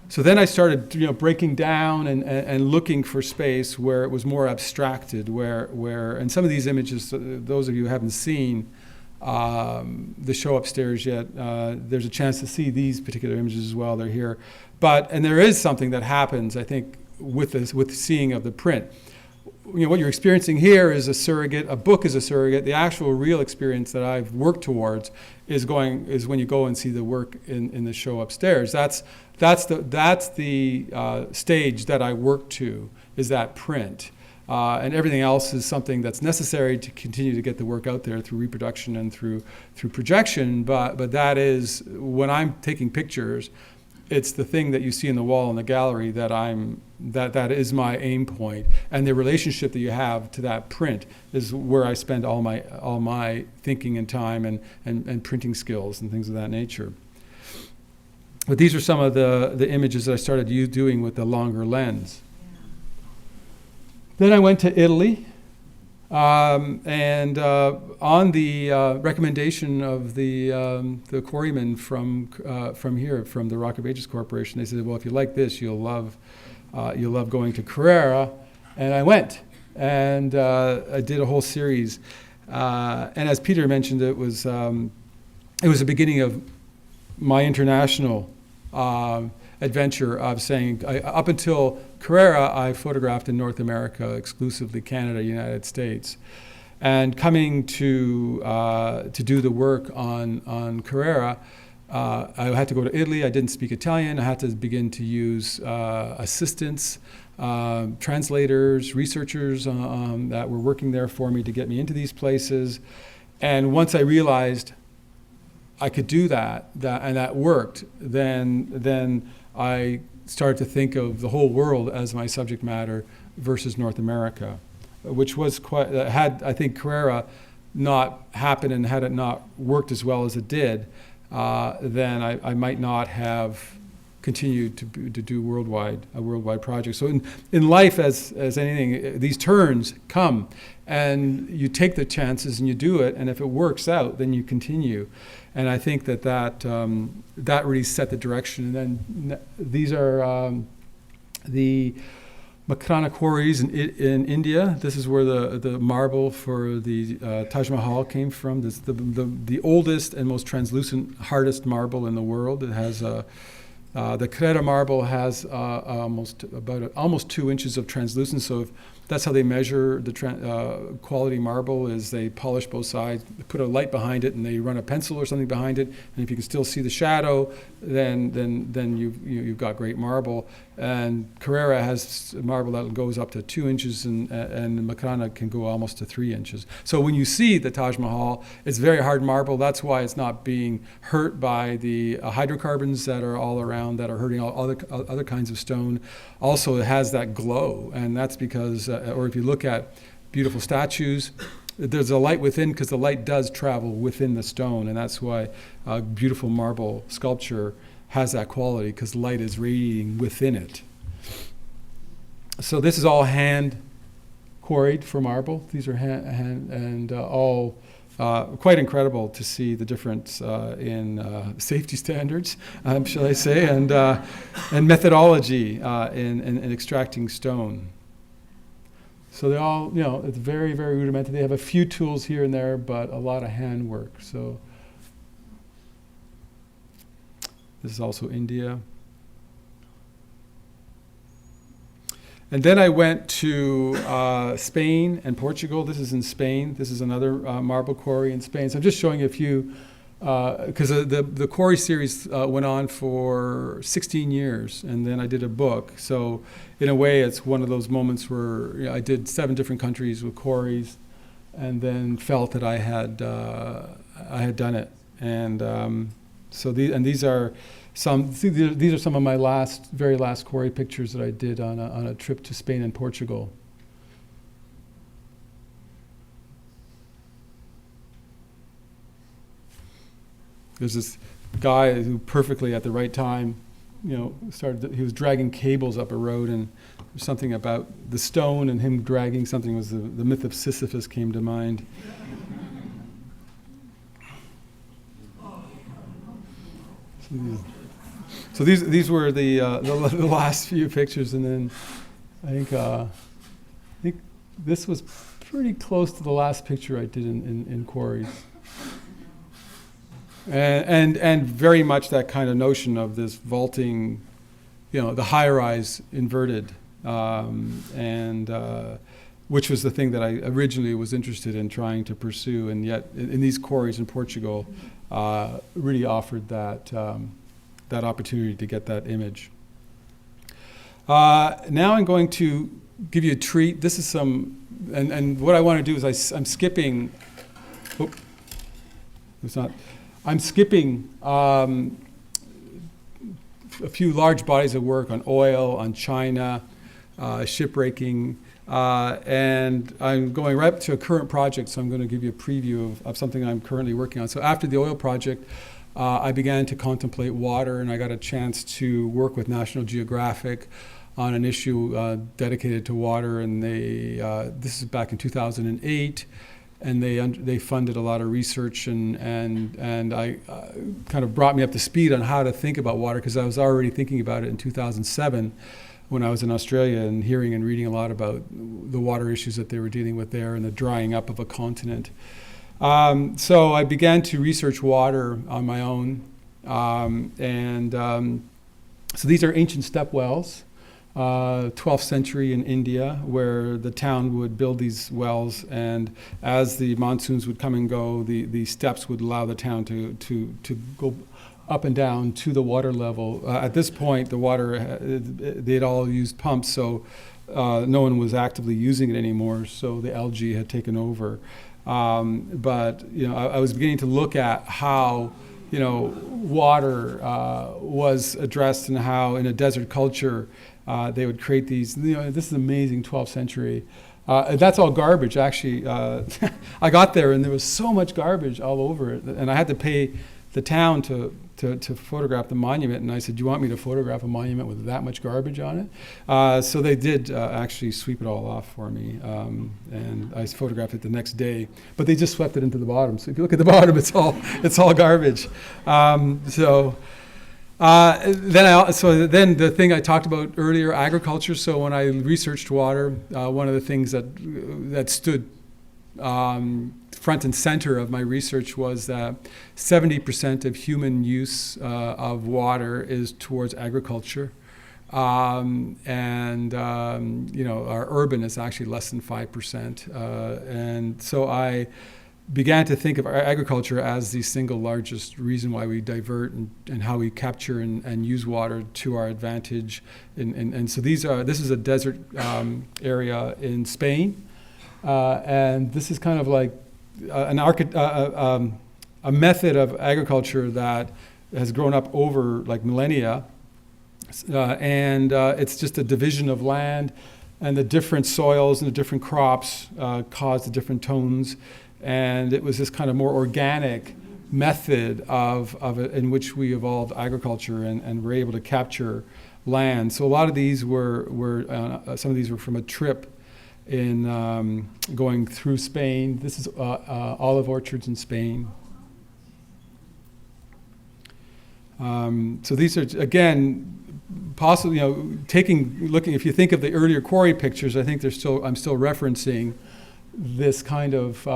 So then I started breaking down and looking for space where it was more abstracted, where and some of these images, those of you who haven't seen the show upstairs yet, there's a chance to see these particular images as well. They're here, and there is something that happens, I think, with seeing of the print. What you're experiencing here is a surrogate. A book is a surrogate. The actual real experience that I've worked towards is when you go and see the work in the show upstairs. That's the stage that I work to, is that print. And everything else is something that's necessary to continue to get the work out there through reproduction and through projection. But that is, when I'm taking pictures, it's the thing that you see in the wall in the gallery that is my aim point. And the relationship that you have to that print is where I spend all my thinking and time and printing skills and things of that nature. But these are some of the images that I started doing with the longer lens. Then I went to Italy, and on the recommendation of the quarrymen from here, from the Rock of Ages Corporation, they said, well, if you like this, you'll love going to Carrara. And I went, and I did a whole series. And as Peter mentioned, it was the beginning of my international adventure of saying, up until Carrara, I photographed in North America, exclusively Canada, United States. And coming to do the work on Carrara, I had to go to Italy. I didn't speak Italian. I had to begin to use assistants, translators, researchers that were working there for me to get me into these places. And once I realized I could do that and that worked, then I started to think of the whole world as my subject matter versus North America, which was quite, had, I think, Carrara not happened and had it not worked as well as it did, then I might not have continued to do a worldwide project. So in life, as anything, these turns come, and you take the chances and you do it, and if it works out, then you continue. And I think that really set the direction. And then these are the Makana quarries in India. This is where the marble for the Taj Mahal came from. This is the oldest and most translucent, hardest marble in the world. It has the Carrara marble has almost 2 inches of translucence. So that's how they measure the quality marble. Is they polish both sides, put a light behind it, and they run a pencil or something behind it. And if you can still see the shadow, then you've got great marble. And Carrara has marble that goes up to 2 inches, and Makana can go almost to 3 inches. So when you see the Taj Mahal, it's very hard marble. That's why it's not being hurt by the hydrocarbons that are all around that are hurting all other kinds of stone. Also, it has that glow, and that's because, or if you look at beautiful statues, there's a light within, because the light does travel within the stone, and that's why beautiful marble sculpture has that quality, because light is radiating within it. So this is all hand quarried for marble. These are hand and all quite incredible to see the difference in safety standards, shall I say, and methodology in extracting stone. So they all, it's very, very rudimentary. They have a few tools here and there, but a lot of handwork. So this is also India. And then I went to Spain and Portugal. This is in Spain. This is another marble quarry in Spain. So I'm just showing you a few, because the quarry series went on for 16 years, and then I did a book. So in a way, it's one of those moments where I did 7 different countries with quarries, and then felt that I had done it. And so these are some of my very last quarry pictures that I did on a trip to Spain and Portugal. There's this guy who perfectly at the right time, he was dragging cables up a road, and there's something about the stone and him dragging something. Was the myth of Sisyphus came to mind. So these were the last few pictures, and then I think this was pretty close to the last picture I did in quarries. And very much that kind of notion of this vaulting, the high-rise inverted, which was the thing that I originally was interested in trying to pursue, and yet in these quarries in Portugal really offered that opportunity to get that image. Now I'm going to give you a treat. This is and what I want to do is I'm skipping. I'm skipping a few large bodies of work on oil, on China, shipbreaking, and I'm going right up to a current project, so I'm going to give you a preview of something I'm currently working on. So after the oil project, I began to contemplate water, and I got a chance to work with National Geographic on an issue dedicated to water, and this is back in 2008. And they funded a lot of research, and I kind of brought me up to speed on how to think about water, because I was already thinking about it in 2007 when I was in Australia and hearing and reading a lot about the water issues that they were dealing with there and the drying up of a continent. So I began to research water on my own, so these are ancient step wells. 12th century in India, where the town would build these wells, and as the monsoons would come and go, the steps would allow the town to go up and down to the water level. At this point, the water, they'd all used pumps, so no one was actively using it anymore, so the algae had taken over. But I was beginning to look at how water was addressed, and how in a desert culture they would create these, this is amazing 12th century. That's all garbage, actually. I got there and there was so much garbage all over it. And I had to pay the town to photograph the monument. And I said, do you want me to photograph a monument with that much garbage on it? So they did actually sweep it all off for me. And I photographed it the next day. But they just swept it into the bottom. So if you look at the bottom, it's all garbage. Then the thing I talked about earlier, agriculture. So when I researched water, one of the things that stood front and center of my research was that 70% of human use of water is towards agriculture. Our urban is actually less than 5%. And so I began to think of agriculture as the single largest reason why we divert and how we capture and use water to our advantage. And so this is a desert area in Spain. And this is kind of like a method of agriculture that has grown up over like millennia. It's just a division of land, and the different soils and the different crops cause the different tones. And it was this kind of more organic method in which we evolved agriculture and were able to capture land. So a lot of these were some of these were from a trip in going through Spain. This is olive orchards in Spain. So these are, again, possibly, looking, if you think of the earlier quarry pictures, I think I'm still referencing this kind of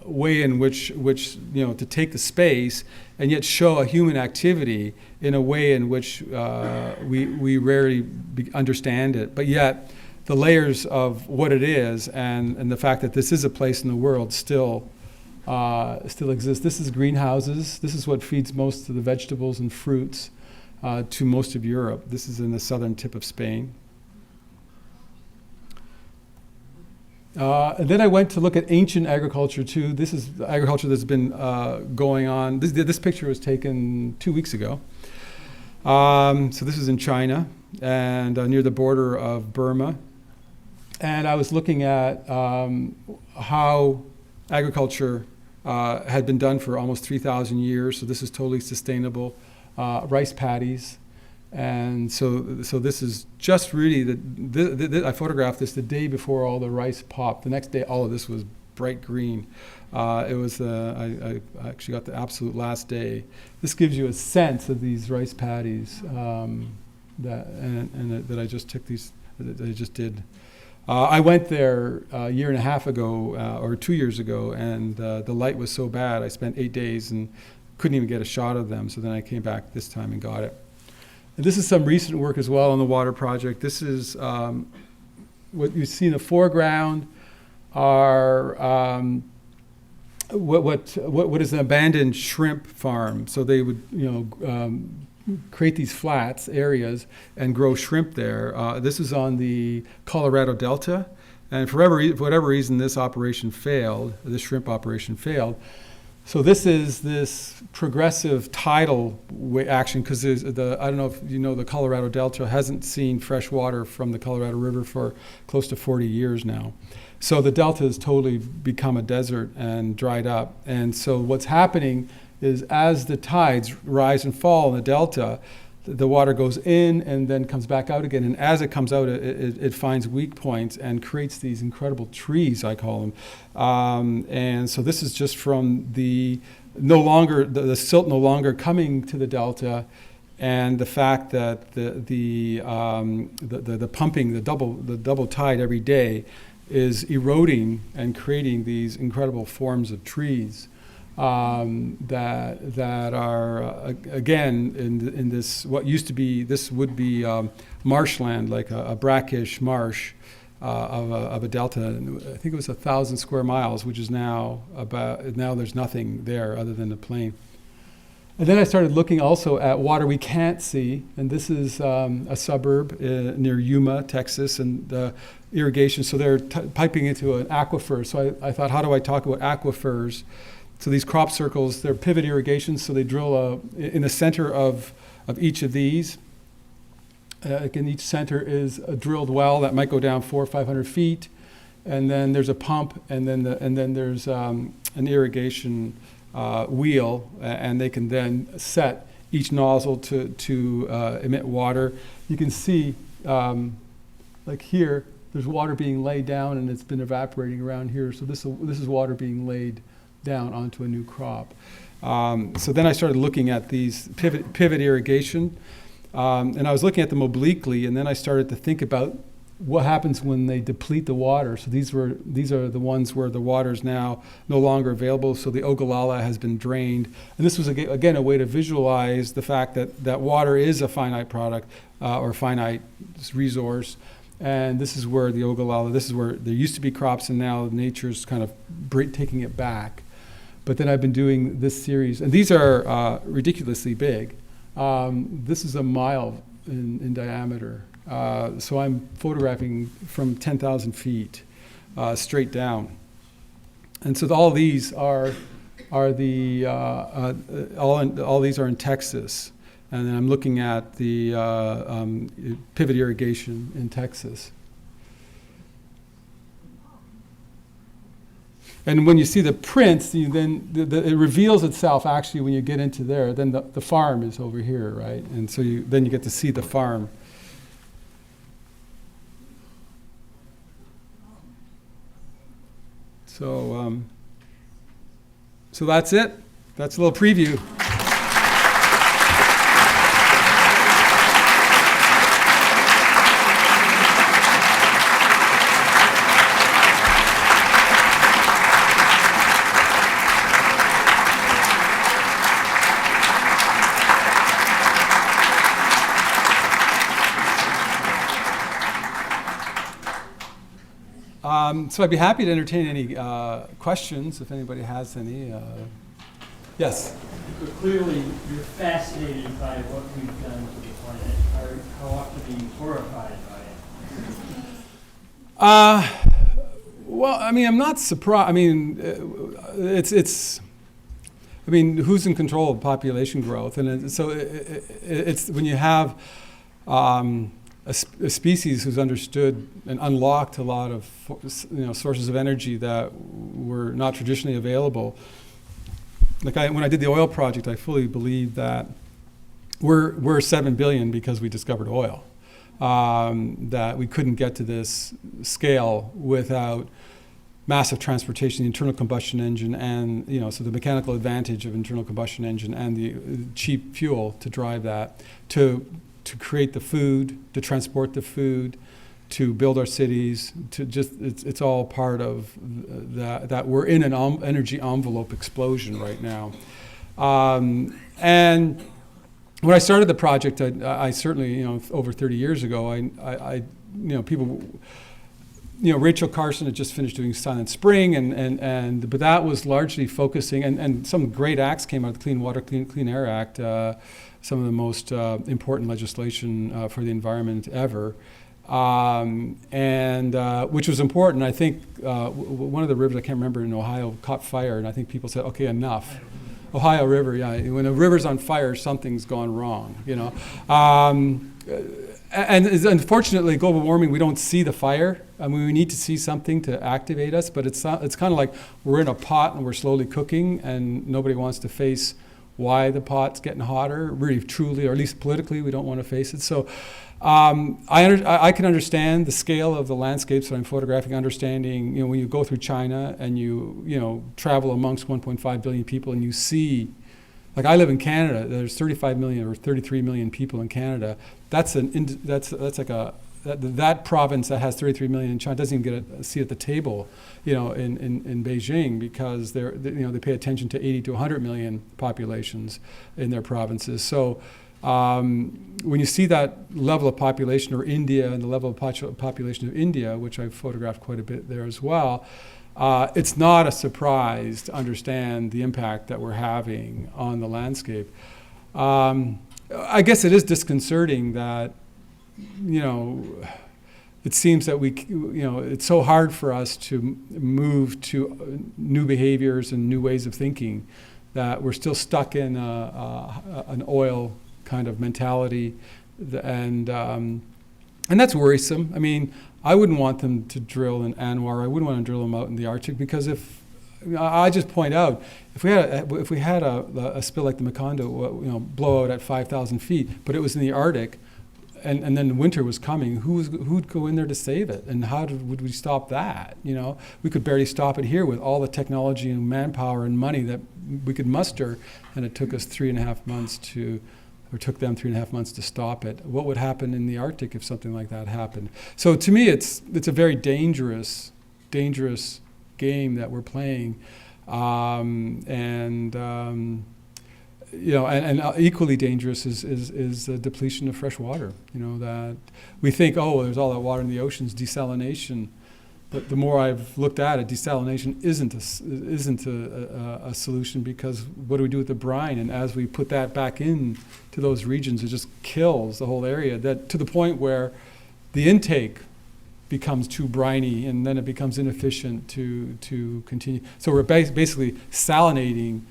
way in which to take the space and yet show a human activity in a way in which we rarely understand it, but yet the layers of what it is and the fact that this is a place in the world still exists. This is greenhouses. This is what feeds most of the vegetables and fruits to most of Europe. This is in the southern tip of Spain. And then I went to look at ancient agriculture too. This is agriculture that's been going on. This picture was taken 2 weeks ago. So this is in China and near the border of Burma. And I was looking at how agriculture had been done for almost 3,000 years. So this is totally sustainable. Rice paddies. And so this is just really, I photographed this the day before all the rice popped. The next day, all of this was bright green. It was, I actually got the absolute last day. This gives you a sense of these rice paddies that I just took these, that I just did. I went there a year and a half ago, or 2 years ago, and the light was so bad, I spent 8 days and couldn't even get a shot of them. So then I came back this time and got it. And this is some recent work as well on the water project. This is what you see in the foreground are what is an abandoned shrimp farm. So they would create these flats areas and grow shrimp there. This is on the Colorado Delta, and for whatever reason this operation failed. This shrimp operation failed. So this is this progressive tidal action, because I don't know if you know, the Colorado Delta hasn't seen fresh water from the Colorado River for close to 40 years now. So the Delta has totally become a desert and dried up. And so what's happening is as the tides rise and fall in the Delta, the water goes in and then comes back out again. And as it comes out, it finds weak points and creates these incredible trees, I call them. And so this is just from the silt no longer coming to the Delta, and the fact that the pumping, the double tide every day is eroding and creating these incredible forms of trees. That are again in this what used to be, this would be marshland, like a brackish marsh of a delta. I think it was 1,000 square miles, which is now there's nothing there other than the plain. And then I started looking also at water we can't see, and this is a suburb near Yuma, Texas, and irrigation. So they're piping into an aquifer. So I thought, how do I talk about aquifers? So these crop circles, they're pivot irrigations, so they drill in the center of each of these. in each center is a drilled well that might go down 400 or 500 feet, and then there's a pump, and then there's an irrigation wheel, and they can then set each nozzle to emit water. You can see, like here, there's water being laid down, and it's been evaporating around here. So this is water being laid down onto a new crop. So then I started looking at these pivot irrigation, and I was looking at them obliquely, and then I started to think about what happens when they deplete the water. So these are the ones where the water is now no longer available, so the Ogallala has been drained. And this was, again, a way to visualize the fact that water is a finite product or finite resource. And this is where the Ogallala, this is where there used to be crops, and now nature's kind of taking it back. But then I've been doing this series, and these are ridiculously big. This is a mile in diameter. So I'm photographing from 10,000 feet straight down. And so all these are all these are in Texas. And then I'm looking at the pivot irrigation in Texas. And when you see the prints, then it reveals itself actually when you get into there. Then the farm is over here, right? And so then you get to see the farm. So that's it. That's a little preview. So I'd be happy to entertain any questions if anybody has any. Yes? But clearly, you're fascinated by what we've done to the planet. How often are you horrified by it? Well, I mean, I'm not surprised. I mean, I mean, who's in control of population growth? And so it's when you have a species who's understood and unlocked a lot of sources of energy that were not traditionally available. Like when I did the oil project, I fully believed that we're 7 billion because we discovered oil. That we couldn't get to this scale without massive transportation, the internal combustion engine, and so the mechanical advantage of internal combustion engine and the cheap fuel to drive that to create the food, to transport the food, to build our cities, to just it's all part of that we're in an energy envelope explosion right now. And when I started the project, I certainly over 30 years ago, I people. Rachel Carson had just finished doing Silent Spring, but that was largely focusing, and some great acts came out of the Clean Water, Clean Air Act, some of the most important legislation for the environment ever, which was important. I think one of the rivers, I can't remember, in Ohio caught fire, and I think people said, okay, enough. Ohio River, yeah. When a river's on fire, something's gone wrong, And unfortunately, global warming, we don't see the fire. I mean, we need to see something to activate us, but it's kind of like we're in a pot and we're slowly cooking, and nobody wants to face why the pot's getting hotter, really, truly, or at least politically, we don't want to face it. So I can understand the scale of the landscapes that I'm photographing, understanding, when you go through China and you travel amongst 1.5 billion people and you see, like I live in Canada, there's 35 million or 33 million people in Canada. That's like that province that has 33 million in China doesn't even get a seat at the table, in Beijing, because they pay attention to 80 to 100 million populations in their provinces. So when you see that level of population, or India and the level of population of India, which I've photographed quite a bit there as well, it's not a surprise to understand the impact that we're having on the landscape. I guess it is disconcerting that, it seems that it's so hard for us to move to new behaviors and new ways of thinking, that we're still stuck in an oil kind of mentality, And that's worrisome. I mean, I wouldn't want them to drill in Anwar. I wouldn't want to drill them out in the Arctic, because I just point out, if we had a spill like the Macondo, blowout at 5,000 feet, but it was in the Arctic, and then winter was coming, who'd go in there to save it? And how would we stop that? We could barely stop it here with all the technology and manpower and money that we could muster, and it took us 3.5 months took them 3.5 months to stop it. What would happen in the Arctic if something like that happened? So to me, it's a very dangerous game that we're playing, and equally dangerous is the depletion of fresh water. That we think, there's all that water in the oceans, desalination. But the more I've looked at it, desalination isn't a solution, because what do we do with the brine? And as we put that back in to those regions, it just kills the whole area, that to the point where the intake becomes too briny, and then it becomes inefficient to continue. So we're basically salinating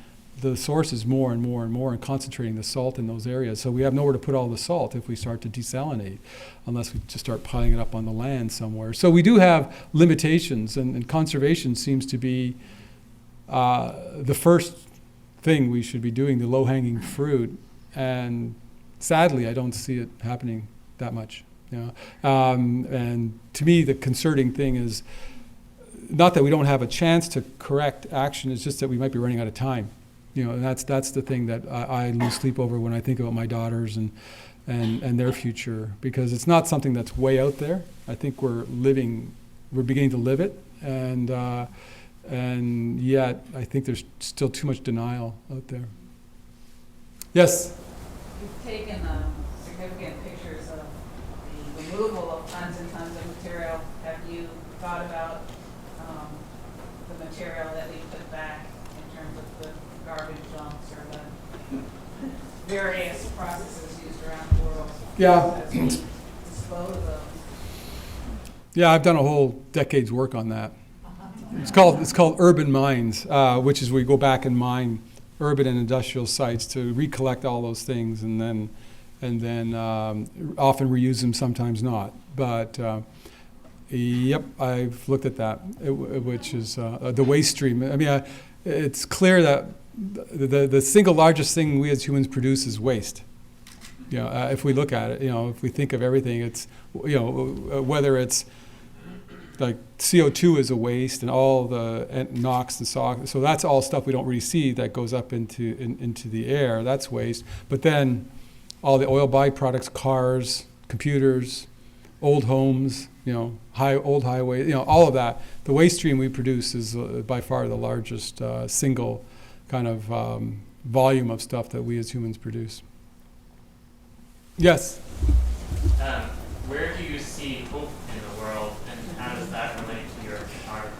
the sources more and more and more, and concentrating the salt in those areas. So we have nowhere to put all the salt if we start to desalinate, unless we just start piling it up on the land somewhere. So we do have limitations, and conservation seems to be the first thing we should be doing, the low-hanging fruit. And sadly, I don't see it happening that much. And to me, the concerning thing is not that we don't have a chance to correct action, it's just that we might be running out of time. And that's the thing that I lose sleep over when I think about my daughters and their future, because it's not something that's way out there. I think we're beginning to live it, and yet I think there's still too much denial out there. Yes? You've taken significant pictures of the removal of tons and tons of material. Have you thought about the material that we put back in terms of the garbage dumps or the various processes used around the world? Yeah. As we dispose of. Yeah, I've done a whole decade's work on that. It's called urban mines, which is where we go back and mine urban and industrial sites to recollect all those things, and then often reuse them, sometimes not. But yep, I've looked at that, which is the waste stream. I mean, it's clear that the single largest thing we as humans produce is waste. If we look at it, if we think of everything, it's whether it's like CO2 is a waste, and all the NOx and SOx, so that's all stuff we don't really see that goes up into the air. That's waste. But then all the oil byproducts, cars, computers, old homes, old highways, all of that. The waste stream we produce is by far the largest single kind of volume of stuff that we as humans produce. Yes? Where do you see hope in the world, and how does that relate to your photography?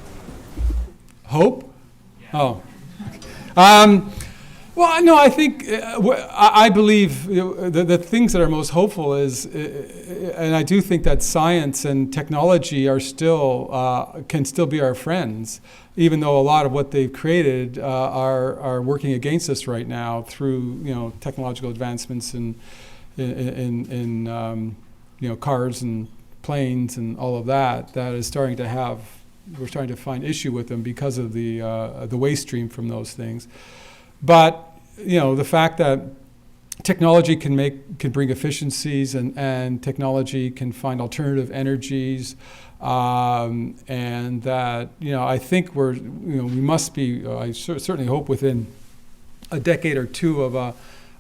Hope? Yeah. Oh. Well, no, I think, I believe the things that are most hopeful is, and I do think that science and technology are can still be our friends, even though a lot of what they've created are working against us right now through, technological advancements in cars and planes and all of that is starting to we're starting to find issue with them because of the waste stream from those things. But the fact that technology can bring efficiencies, and technology can find alternative energies, and that I think we must be. I certainly hope within a decade or two of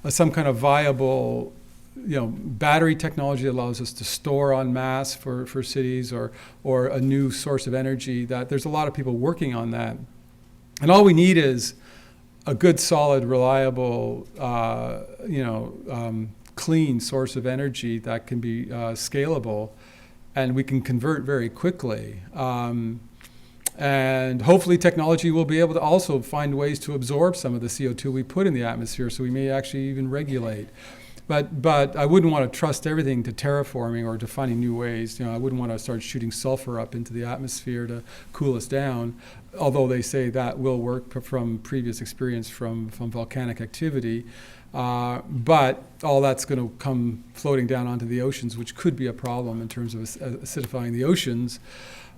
some kind of viable battery technology that allows us to store en masse for cities, or a new source of energy. That there's a lot of people working on that, and all we need is a good, solid, reliable, clean source of energy that can be scalable, and we can convert very quickly. And hopefully technology will be able to also find ways to absorb some of the CO2 we put in the atmosphere, so we may actually even regulate. But I wouldn't want to trust everything to terraforming or to finding new ways. I wouldn't want to start shooting sulfur up into the atmosphere to cool us down, although they say that will work from previous experience from volcanic activity. But all that's going to come floating down onto the oceans, which could be a problem in terms of acidifying the oceans.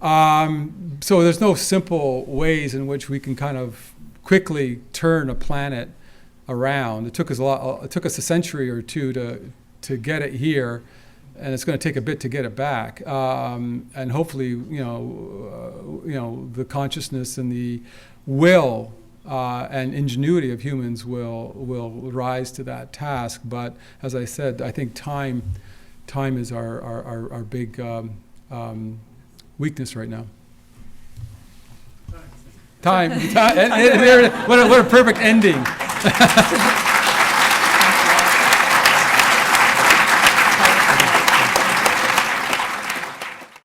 So there's no simple ways in which we can kind of quickly turn a planet around. It took us a century or two to get it here, and it's going to take a bit to get it back. And hopefully, the consciousness and the will and ingenuity of humans will rise to that task. But as I said, I think time is our big weakness right now. Time. What a perfect ending.